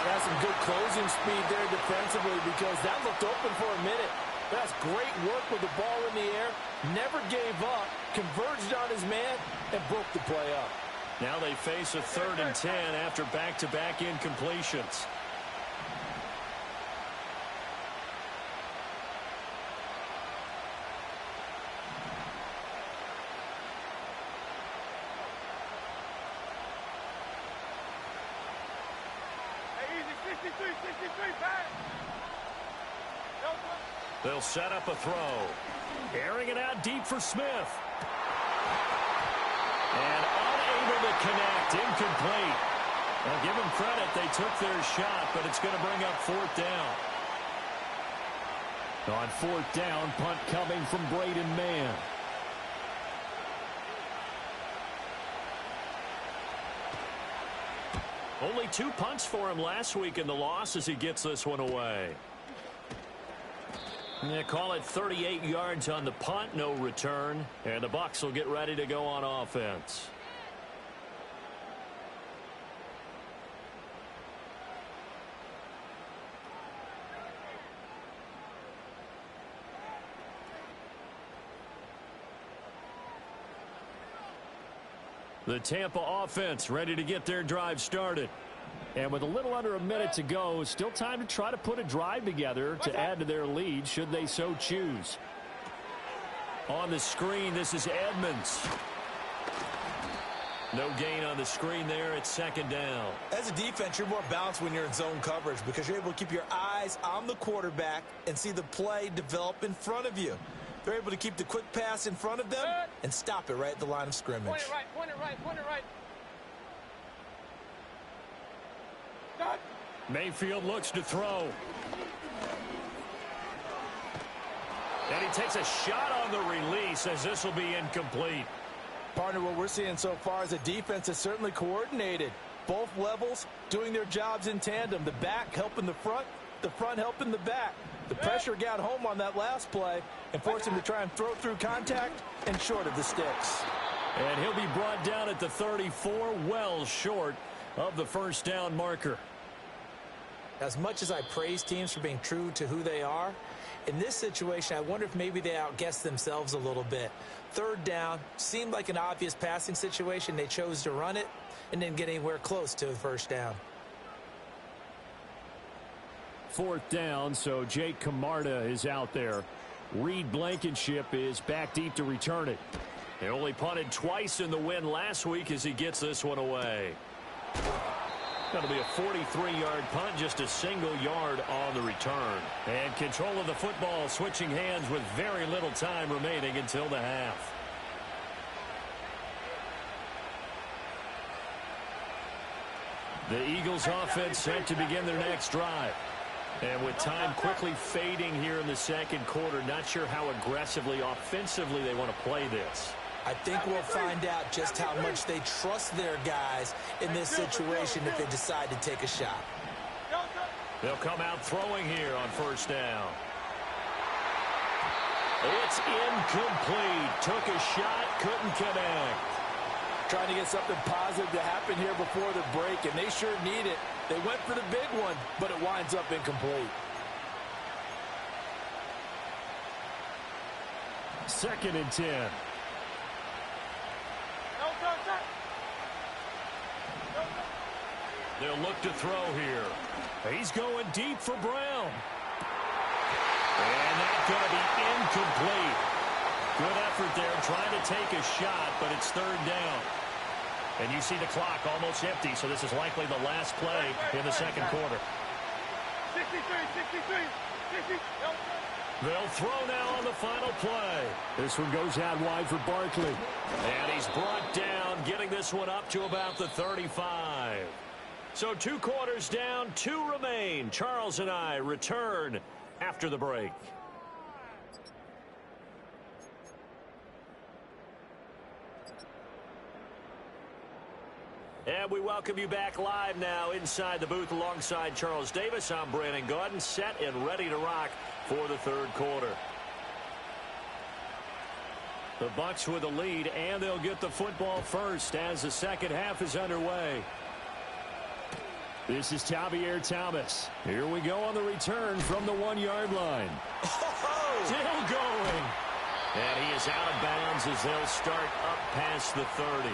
That's some good closing speed there defensively because that looked open for a minute. That's great work with the ball in the air. Never gave up, converged on his man, and broke the play up. Now they face a 3rd and 10 after back-to-back incompletions. They'll set up a throw. Airing it out deep for Smith. And unable to connect. Incomplete. Now give them credit. They took their shot, but it's going to bring up 4th down. On 4th down, punt coming from Braden Mann. Only 2 punts for him last week in the loss as he gets this one away. They call it 38 yards on the punt, no return. And the Bucs will get ready to go on offense. The Tampa offense ready to get their drive started. And with a little under a minute to go, still time to try to put a drive together to add to their lead should they so choose. On the screen, this is Edmonds. No gain on the screen there. It's 2nd down. As a defense, you're more balanced when you're in zone coverage because you're able to keep your eyes on the quarterback and see the play develop in front of you. They're able to keep the quick pass in front of them and stop it right at the line of scrimmage. Point it right, point it right, point it right. Mayfield looks to throw. And he takes a shot on the release as this will be incomplete. Partner, what we're seeing so far is a defense that's certainly coordinated. Both levels doing their jobs in tandem. The back helping the front helping the back. The pressure got home on that last play and forced him to try and throw through contact and short of the sticks. And he'll be brought down at the 34, well short of the 1st down marker. As much as I praise teams for being true to who they are, in this situation, I wonder if maybe they outguessed themselves a little bit. 3rd down seemed like an obvious passing situation. They chose to run it and didn't get anywhere close to the 1st down. 4th down, so Jake Camarda is out there. Reed Blankenship is back deep to return it. They only punted twice in the win last week as he gets this one away. That'll be a 43-yard punt, just a single yard on the return. And control of the football switching hands with very little time remaining until the half. The Eagles offense set to begin their next drive. And with time quickly fading here in the 2nd quarter, not sure how aggressively, offensively they want to play this. I think we'll find out just how much they trust their guys in this situation if they decide to take a shot. They'll come out throwing here on 1st down. It's incomplete. Took a shot, couldn't connect. Trying to get something positive to happen here before the break, and they sure need it. They went for the big one, but it winds up incomplete. 2nd and 10. They'll look to throw here. He's going deep for Brown. And that's going to be incomplete. Good effort there, trying to to take a shot, but it's third down. And you see the clock almost empty, so this is likely the last play in the second quarter. 63, 60. They'll throw now on the final play. This one goes out wide for Barkley. And he's brought down, getting this one up to about the 35. So 2 quarters down, 2 remain. Charles and I return after the break. And we welcome you back live now inside the booth alongside Charles Davis. I'm Brandon Gaudin, set and ready to rock for the third quarter. The Bucs with the lead, and they'll get the football first as the second half is underway. This is Javier Thomas. Here we go on the return from the 1-yard line. Still going. And he is out of bounds as they'll start up past the 30.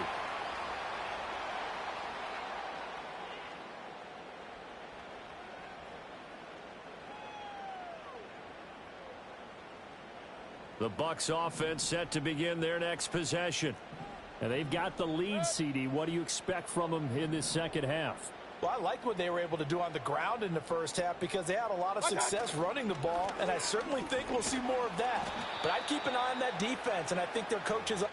The Bucs offense set to begin their next possession. And they've got the lead, CD. What do you expect from them in this second half? Well, I like what they were able to do on the ground in the first half because they had a lot of success running the ball, and I certainly think we'll see more of that. But I'd keep an eye on that defense, and I think their coaches...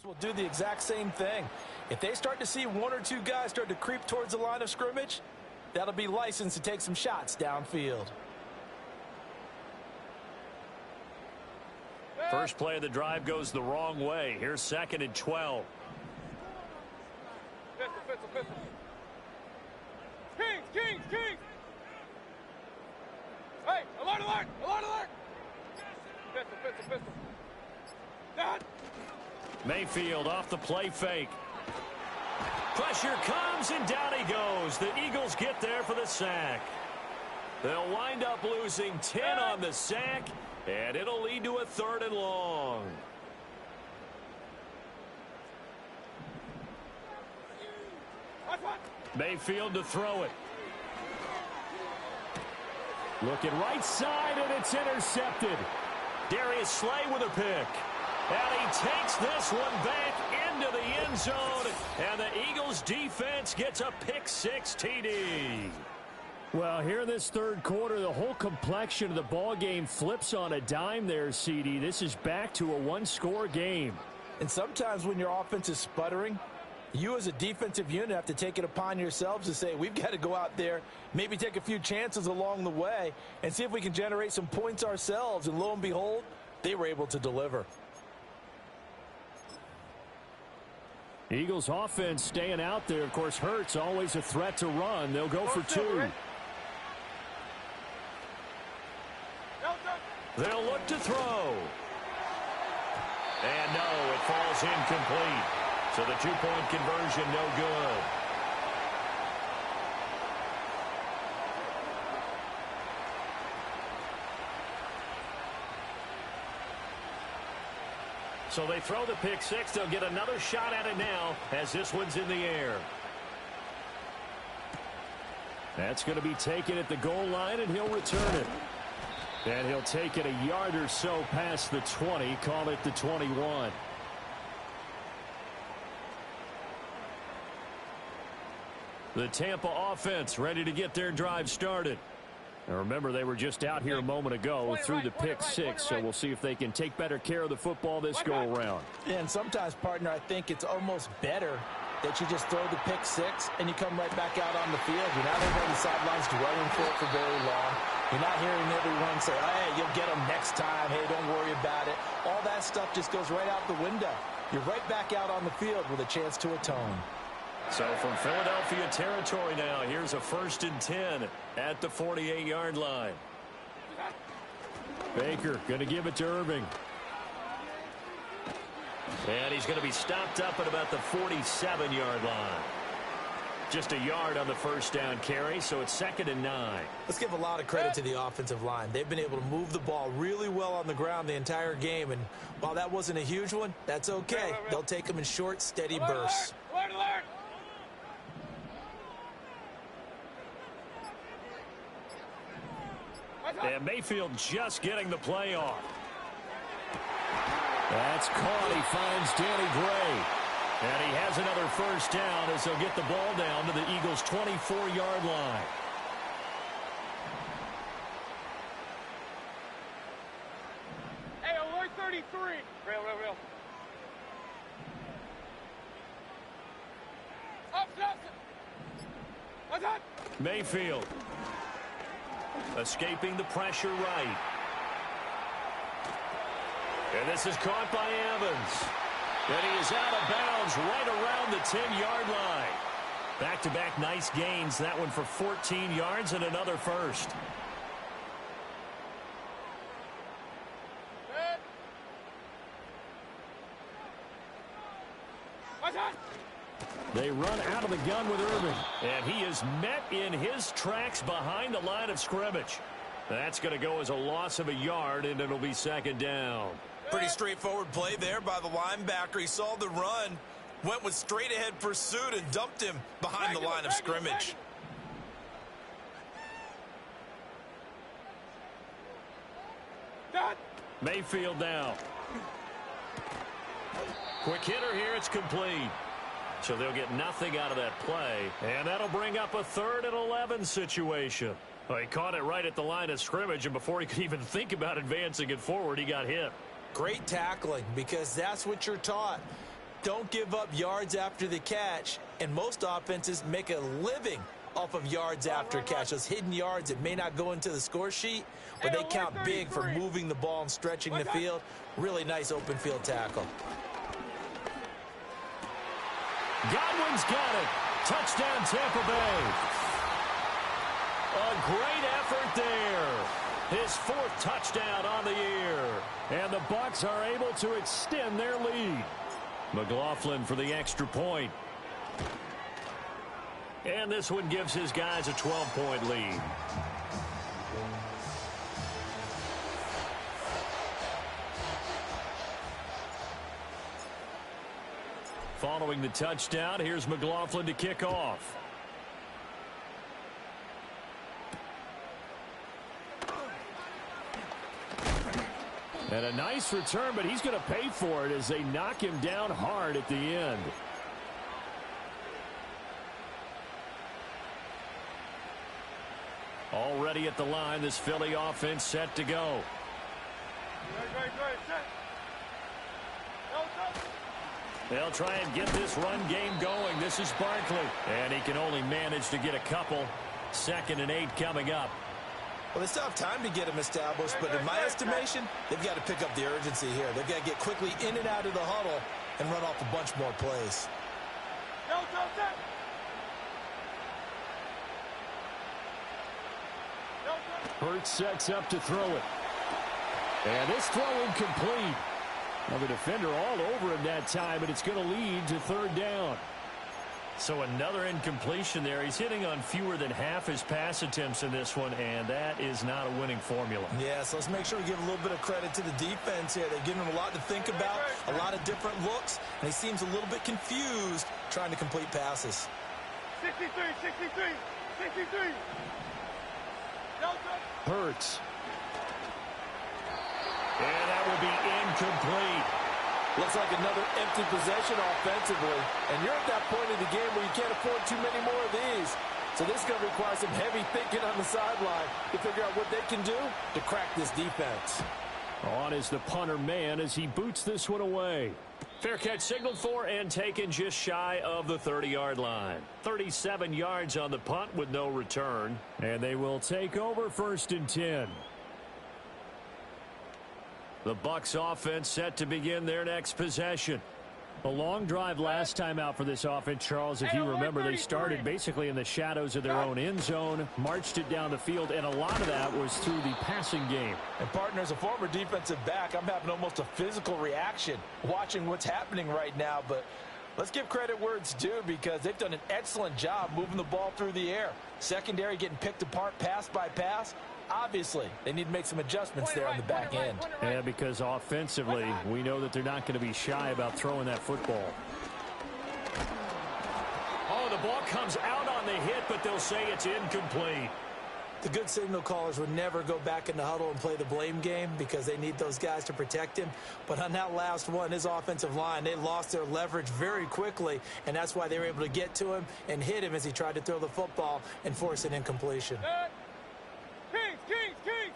will do the exact same thing. If they start to see 1 or 2 guys start to creep towards the line of scrimmage, that'll be licensed to take some shots downfield. First play of the drive goes the wrong way. Here's 2nd and 12. Pistol. Kings. Hey, alert. Pistol. Dad. Mayfield off the play fake. Pressure comes, and down he goes. The Eagles get there for the sack. They'll wind up losing 10 on the sack, and it'll lead to a 3rd and long. Mayfield to throw it. Looking right side, and it's intercepted. Darius Slay with a pick. And he takes this one back into the end zone. And the Eagles defense gets a pick-6 TD. Well, here in this third quarter, the whole complexion of the ball game flips on a dime there, CD. This is back to a 1-score game. And sometimes when your offense is sputtering, you as a defensive unit have to take it upon yourselves to say, we've got to go out there, maybe take a few chances along the way, and see if we can generate some points ourselves. And lo and behold, they were able to deliver. Eagles offense staying out there. Of course, Hurts always a threat to run. They'll go for 2. They'll look to throw. And no, it falls incomplete. So the 2-point conversion no good. So they throw the pick-6. They'll get another shot at it now as this one's in the air. That's going to be taken at the goal line, and he'll return it. And he'll take it a yard or so past the 20, call it the 21. The Tampa offense ready to get their drive started. Now remember, they were just out here a moment ago through the pick-6, so we'll see if they can take better care of the football this go-around. And sometimes, partner, I think it's almost better that you just throw the pick-6 and you come right back out on the field. You're not over on the sidelines dwelling for it for very long. You're not hearing everyone say, hey, you'll get them next time. Hey, don't worry about it. All that stuff just goes right out the window. You're right back out on the field with a chance to atone. So from Philadelphia territory now, here's a 1st and 10 at the 48-yard line. Baker going to give it to Irving. And he's going to be stopped up at about the 47-yard line. Just a yard on the first down carry, so it's 2nd and 9. Let's give a lot of credit to the offensive line. They've been able to move the ball really well on the ground the entire game, and while that wasn't a huge one, that's okay. They'll take them in short, steady bursts. Alert! And Mayfield just getting the play off. That's caught. He finds Danny Gray. And he has another first down as they'll get the ball down to the Eagles' 24-yard line. Hey, alert 33. Real. Up. What's that? Mayfield escaping the pressure right. And this is caught by Evans. And he is out of bounds right around the 10-yard line. Back-to-back nice gains. That one for 14 yards and another first. What's that? They run out of the gun with Irving. And he is met in his tracks behind the line of scrimmage. That's going to go as a loss of a yard, and it'll be 2nd down. Pretty straightforward play there by the linebacker. He saw the run, went with straight-ahead pursuit, and dumped him behind the line of scrimmage. Mayfield down. Quick hitter here. It's complete. So they'll get nothing out of that play. And that'll bring up a 3rd and 11 situation. Well, he caught it right at the line of scrimmage, and before he could even think about advancing it forward, he got hit. Great tackling, because that's what you're taught. Don't give up yards after the catch, and most offenses make a living off of yards after catch. Those hidden yards that may not go into the score sheet, but they count big for moving the ball and stretching the field. Really nice open field tackle. Godwin's got it. Touchdown, Tampa Bay. A great effort there. His 4th touchdown on the year. And the Bucs are able to extend their lead. McLaughlin for the extra point. And this one gives his guys a 12-point lead. Following the touchdown, here's McLaughlin to kick off. And a nice return, but he's going to pay for it as they knock him down hard at the end. Already at the line, this Philly offense set to go. They'll try and get this run game going. This is Barkley. And he can only manage to get a couple. 2nd and 8 coming up. Well, they still have time to get him established, but in my estimation, they've got to pick up the urgency here. They've got to get quickly in and out of the huddle and run off a bunch more plays. Hurts sets up to throw it. And this throw incomplete. Well, the defender all over him that time, and it's going to lead to 3rd down. So another incompletion there. He's hitting on fewer than half his pass attempts in this one, and that is not a winning formula. Yeah, so let's make sure we give a little bit of credit to the defense here. They've given him a lot to think about, a lot of different looks, and he seems a little bit confused trying to complete passes. 63. Hurts. And that will be incomplete. Looks like another empty possession offensively. And you're at that point in the game where you can't afford too many more of these. So this is going to require some heavy thinking on the sideline to figure out what they can do to crack this defense. On is the punter man as he boots this one away. Fair catch signaled for and taken just shy of the 30-yard line. 37 yards on the punt with no return. And they will take over 1st and 10. The Bucs offense set to begin their next possession. A long drive last time out for this offense, Charles. If you remember, they started basically in the shadows of their own end zone, marched it down the field, and a lot of that was through the passing game. And, partner, as a former defensive back, I'm having almost a physical reaction watching what's happening right now. But let's give credit where it's due, because they've done an excellent job moving the ball through the air. Secondary getting picked apart pass by pass. Obviously, they need to make some adjustments there on the back end. Yeah, because offensively, we know that they're not going to be shy about throwing that football. Oh, the ball comes out on the hit, but they'll say it's incomplete. The good signal callers would never go back in the huddle and play the blame game, because they need those guys to protect him. But on that last one, his offensive line, they lost their leverage very quickly, and that's why they were able to get to him and hit him as he tried to throw the football and force an incompletion. Kings!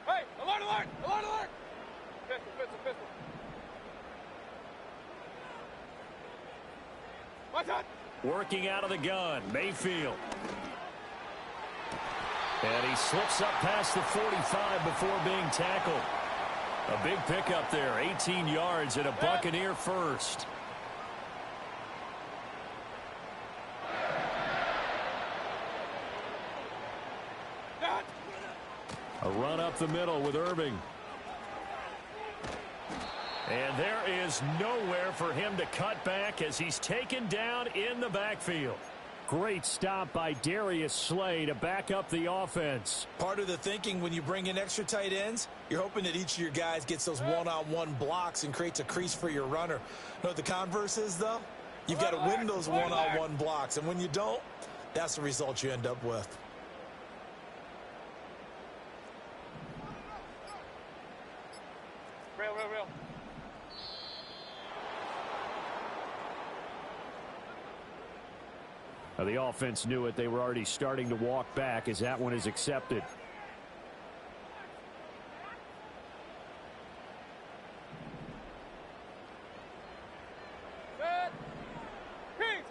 Hey, alert! Pistol. Watch out! Working out of the gun, Mayfield. And he slips up past the 45 before being tackled. A big pickup there, 18 yards and a Buccaneer first. A run up the middle with Irving. And there is nowhere for him to cut back as he's taken down in the backfield. Great stop by Darius Slay to back up the offense. Part of the thinking when you bring in extra tight ends, you're hoping that each of your guys gets those one-on-one blocks and creates a crease for your runner. You know what the converse is, though? You've got to win those one-on-one blocks, and when you don't, that's the result you end up with. Real. The offense knew it. They were already starting to walk back as that one is accepted.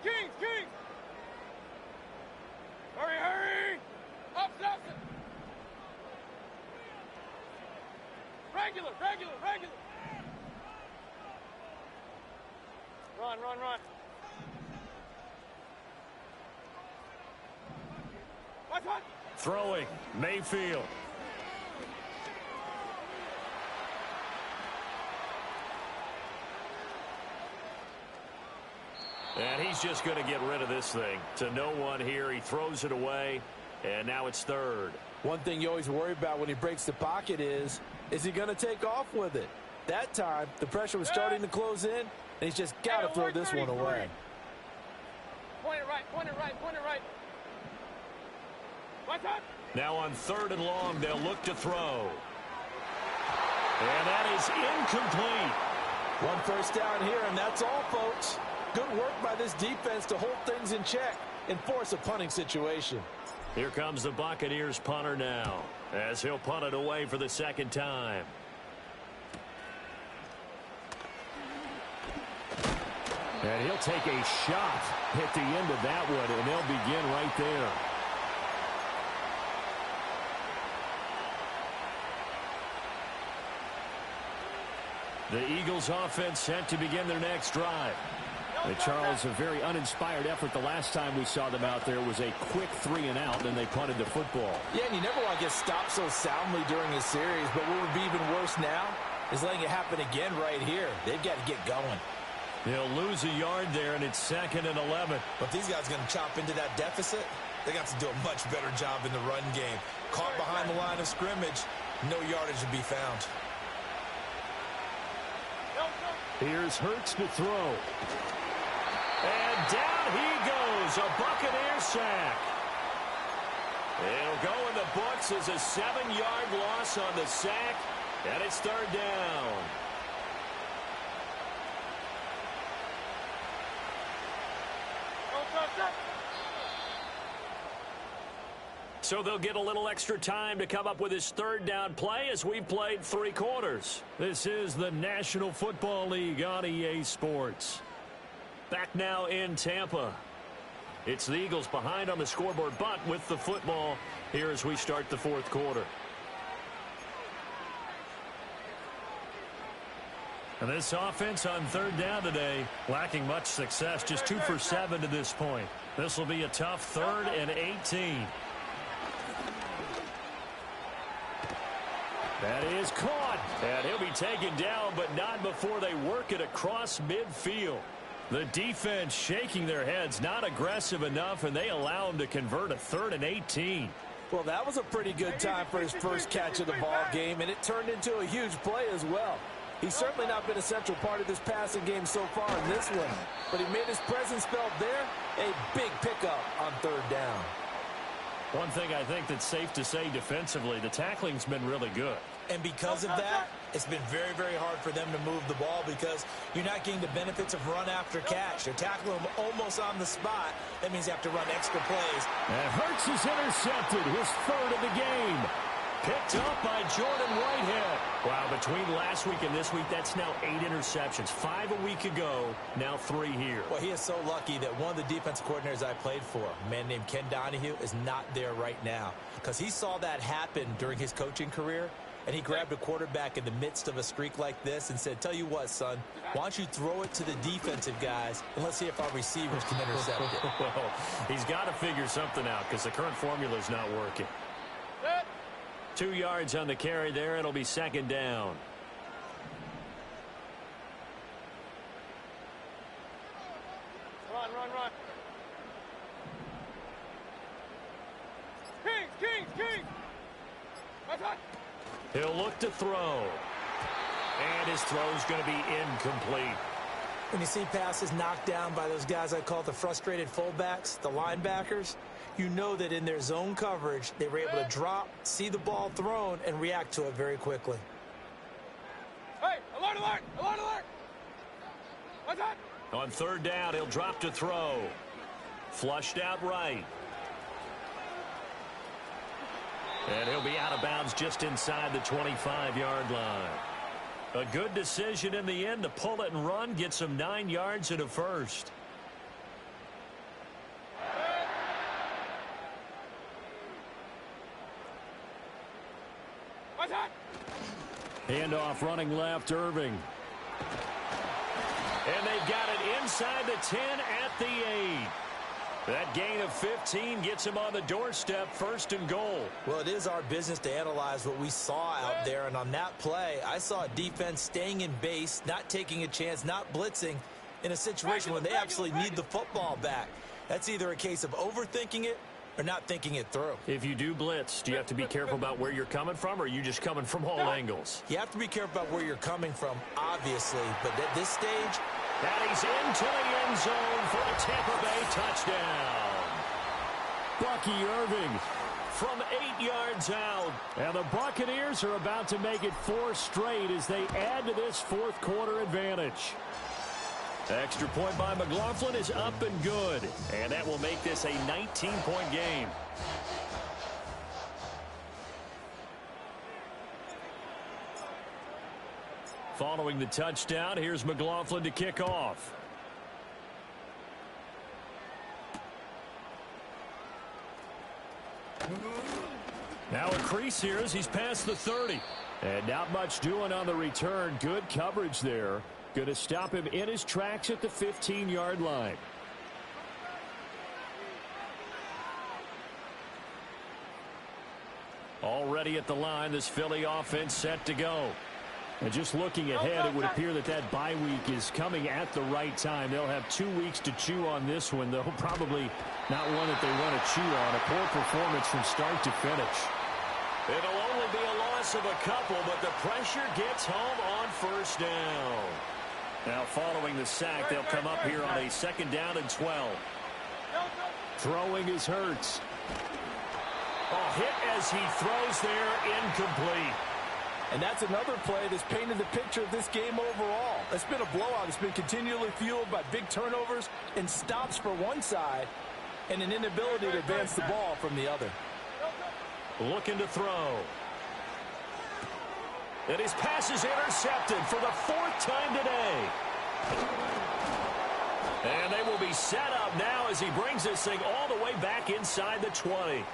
Kings! Hurry! Up! Regular! Run! What? Throwing, Mayfield. And he's just going to get rid of this thing. To no one here. He throws it away, and now it's third. One thing you always worry about when he breaks the pocket is he going to take off with it? That time, the pressure was starting to close in, and he's just got to throw this one away. Point it right. Watch out! Now on 3rd and long, they'll look to throw. And that is incomplete. One first down here, and that's all, folks. Good work by this defense to hold things in check and force a punting situation. Here comes the Buccaneers punter now, as he'll punt it away for the second time. And he'll take a shot at the end of that one, and they'll begin right there. The Eagles offense set to begin their next drive. Charles, a very uninspired effort the last time we saw them out there was a quick 3-and-out, and they punted the football. Yeah, and you never want to get stopped so soundly during a series, but what would be even worse now is letting it happen again right here. They've got to get going. They'll lose a yard there, and it's 2nd and 11. But these guys are going to chop into that deficit. They got to do a much better job in the run game. Caught behind the line of scrimmage, no yardage to be found. Here's Hurts to throw. And down he goes, a Buccaneer sack. It'll go in the books as a 7-yard loss on the sack, and it's 3rd down. So they'll get a little extra time to come up with his 3rd down play as we've played 3 quarters. This is the National Football League on EA Sports. Back now in Tampa. It's the Eagles behind on the scoreboard, but with the football here as we start the 4th quarter. And this offense on third down today, lacking much success, just 2 for 7 to this point. This will be a tough 3rd and 18. That is caught. And he'll be taken down, but not before they work it across midfield. The defense shaking their heads, not aggressive enough, and they allow him to convert a 3rd and 18. Well, that was a pretty good time for his first catch of the ball game, and it turned into a huge play as well. He's certainly not been a central part of this passing game so far in this one, but he made his presence felt there. A big pickup on 3rd down. One thing I think that's safe to say defensively, the tackling's been really good. And because of that, it's been very, very hard for them to move the ball because you're not getting the benefits of run after catch. You're tackling them almost on the spot. That means you have to run extra plays. And Hurts is intercepted, his 3rd of the game. Picked up by Jordan Whitehead. Wow, between last week and this week, that's now 8 interceptions. 5 a week ago, now 3 here. Well, he is so lucky that one of the defensive coordinators I played for, a man named Ken Donahue, is not there right now. Because he saw that happen during his coaching career, and he grabbed a quarterback in the midst of a streak like this and said, tell you what, son, why don't you throw it to the defensive guys, and let's see if our receivers can intercept it. Well, he's got to figure something out because the current formula is not working. 2 yards on the carry there. It'll be 2nd down. Run. Kings. He'll look to throw. And his throw's going to be incomplete. When you see passes knocked down by those guys I call the frustrated fullbacks, the linebackers, you know that in their zone coverage, they were able to drop, see the ball thrown, and react to it very quickly. Hey, alert! What's that? On 3rd down, he'll drop to throw. Flushed out right. And he'll be out of bounds just inside the 25-yard line. A good decision in the end to pull it and run, get some 9 yards and a first. Handoff running left, Irving. And they've got it inside the 10 at the 8. That gain of 15 gets him on the doorstep, 1st and goal. Well, it is our business to analyze what we saw out there, and on that play, I saw a defense staying in base, not taking a chance, not blitzing in a situation when they actually need the football back. That's either a case of overthinking it or not thinking it through. If you do blitz, do you have to be careful about where you're coming from, or are you just coming from all angles? You have to be careful about where you're coming from, obviously, but at this stage, that he's into the end zone for a Tampa Bay touchdown. Bucky Irving from 8 yards out. And the Buccaneers are about to make it 4 straight as they add to this 4th quarter advantage. Extra point by McLaughlin is up and good. And that will make this a 19-point game. Following the touchdown, here's McLaughlin to kick off. Now a crease here as he's past the 30. And not much doing on the return. Good coverage there. Going to stop him in his tracks at the 15-yard line. Already at the line, this Philly offense set to go. And just looking ahead, it would appear that that bye week is coming at the right time. They'll have 2 weeks to chew on this one, though probably not one that they want to chew on. A poor performance from start to finish. It'll only be a loss of a couple, but the pressure gets home on 1st down. Now following the sack, they'll come up here on a 2nd down and 12. Throwing is Hurts. A hit as he throws there, incomplete. And that's another play that's painted the picture of this game overall. It's been a blowout. It's been continually fueled by big turnovers and stops for one side and an inability to advance the ball from the other. Looking to throw. And his pass is intercepted for the 4th time today. And they will be set up now as he brings this thing all the way back inside the 20.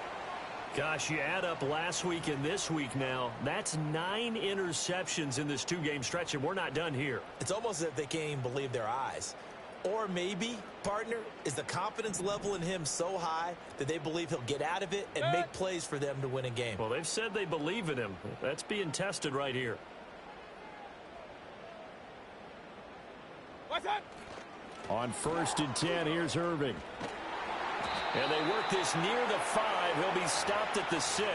Gosh, you add up last week and this week now, that's 9 interceptions in this 2-game stretch, and we're not done here. It's almost as if they can't even believe their eyes. Or maybe, partner, is the confidence level in him so high that they believe he'll get out of it and make plays for them to win a game. Well, they've said they believe in him. That's being tested right here. What's that? On 1st and 10, here's Irving. And they work this near the 5. He'll be stopped at the 6.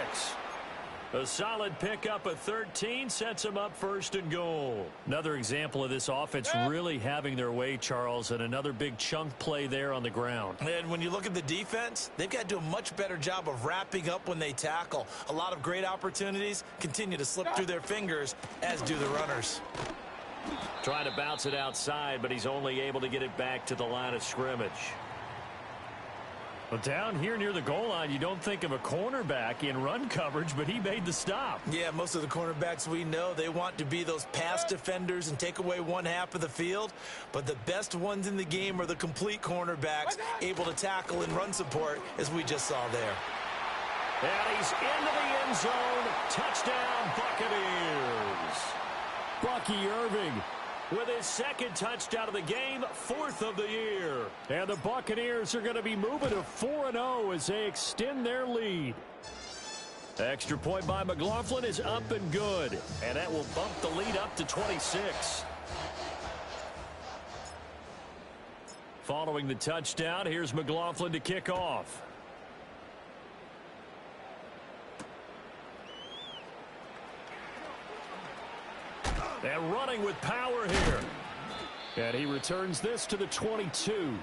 A solid pickup of 13 sets him up 1st and goal. Another example of this offense really having their way, Charles, and another big chunk play there on the ground. And when you look at the defense, they've got to do a much better job of wrapping up when they tackle. A lot of great opportunities continue to slip through their fingers, as do the runners. Trying to bounce it outside, but he's only able to get it back to the line of scrimmage. Well, down here near the goal line, you don't think of a cornerback in run coverage, but he made the stop. Yeah, most of the cornerbacks we know, they want to be those pass defenders and take away one half of the field. But the best ones in the game are the complete cornerbacks, able to tackle and run support, as we just saw there. And he's into the end zone. Touchdown, Buccaneers. Bucky Irving with his 2nd touchdown of the game, 4th of the year. And the Buccaneers are going to be moving to 4-0 as they extend their lead. Extra point by McLaughlin is up and good. And that will bump the lead up to 26. Following the touchdown, here's McLaughlin to kick off. And running with power here. And he returns this to the 22.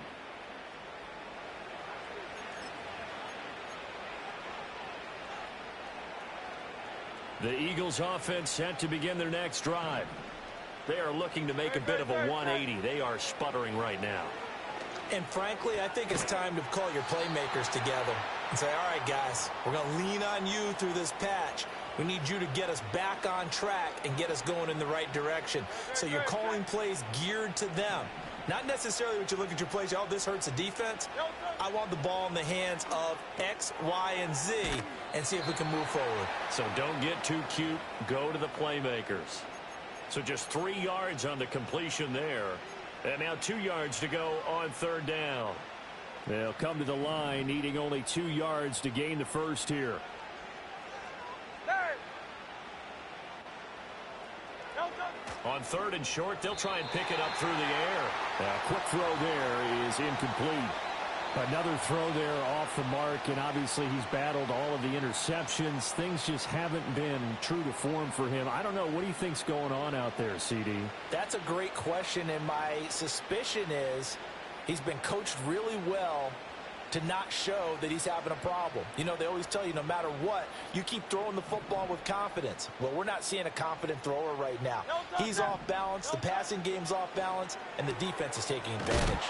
The Eagles offense set to begin their next drive. They are looking to make a bit of a 180. They are sputtering right now. And frankly, I think it's time to call your playmakers together and say, all right, guys, we're going to lean on you through this patch. We need you to get us back on track and get us going in the right direction. So you're calling plays geared to them. Not necessarily what you look at your plays, oh, this hurts the defense. I want the ball in the hands of X, Y, and Z and see if we can move forward. So don't get too cute. Go to the playmakers. So just 3 yards on the completion there. And now 2 yards to go on 3rd down. They'll come to the line, needing only 2 yards to gain the 1st here. On 3rd and short, they'll try and pick it up through the air. A quick throw there is incomplete. Another throw there off the mark, and obviously he's battled all of the interceptions. Things just haven't been true to form for him. I don't know. What do you think's going on out there, CD? That's a great question, and my suspicion is he's been coached really well to not show that he's having a problem. You know, they always tell you no matter what, you keep throwing the football with confidence. Well, we're not seeing a confident thrower right now. He's off balance, the passing game's off balance, and the defense is taking advantage.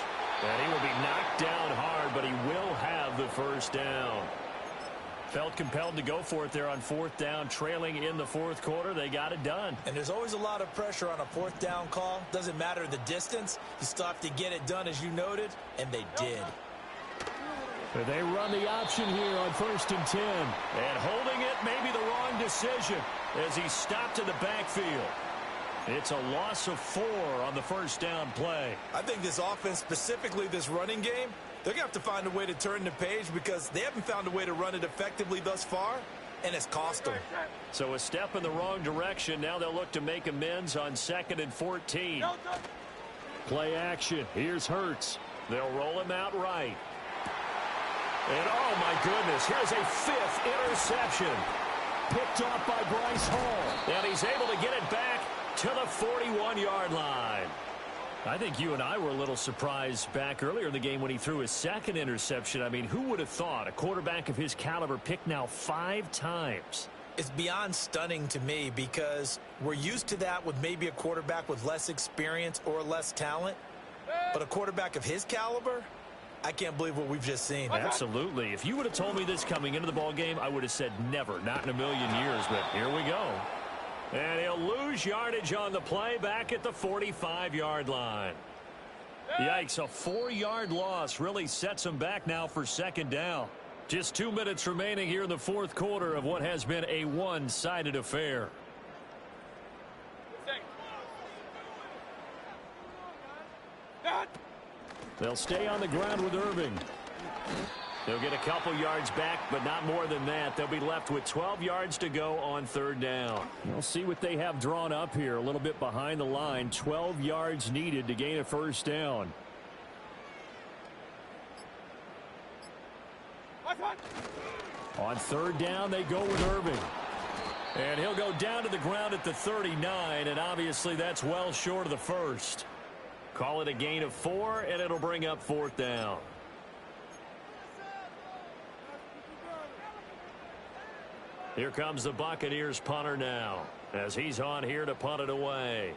And he will be knocked down hard, but he will have the 1st down. Felt compelled to go for it there on 4th down, trailing in the 4th quarter. They got it done. And there's always a lot of pressure on a 4th down call. Doesn't matter the distance. You still have to get it done, as you noted, and they did. They run the option here on 1st and 10. And holding it may be the wrong decision as he stopped in the backfield. It's a loss of 4 on the 1st down play. I think this offense, specifically this running game, they're going to have to find a way to turn the page because they haven't found a way to run it effectively thus far, and it's cost them. So a step in the wrong direction. Now they'll look to make amends on 2nd and 14. Play action. Here's Hurts. They'll roll him out right. And, oh, my goodness, here's a 5th interception. Picked off by Bryce Hall. And he's able to get it back to the 41-yard line. I think you and I were a little surprised back earlier in the game when he threw his 2nd interception. I mean, who would have thought a quarterback of his caliber picked now 5 times? It's beyond stunning to me because we're used to that with maybe a quarterback with less experience or less talent. But a quarterback of his caliber, I can't believe what we've just seen. Absolutely. If you would have told me this coming into the ball game, I would have said never, not in a million years. But here we go. And he'll lose yardage on the play back at the 45-yard line. Yikes, a 4-yard loss really sets him back now for 2nd down. Just 2 minutes remaining here in the fourth quarter of what has been a one-sided affair. They'll stay on the ground with Irving. They'll get a couple yards back, but not more than that. They'll be left with 12 yards to go on third down. We'll see what they have drawn up here. A little bit behind the line. 12 yards needed to gain a first down. On third down, they go with Irving. And he'll go down to the ground at the 39, and obviously that's well short of the first. Call it a gain of 4, and it'll bring up fourth down. Here comes the Buccaneers punter now, as he's on here to punt it away.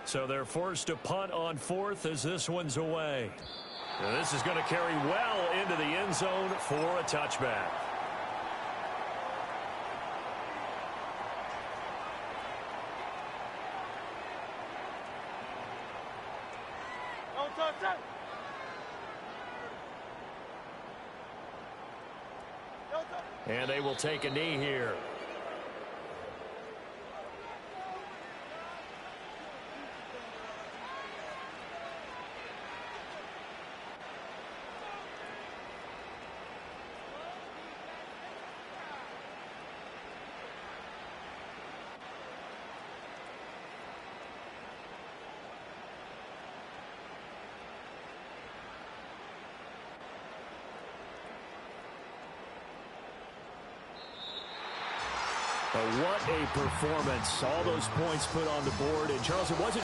So they're forced to punt on fourth as this one's away. And this is going to carry well into the end zone for a touchback. And they will take a knee here. But what a performance. All those points put on the board. And Charles, it wasn't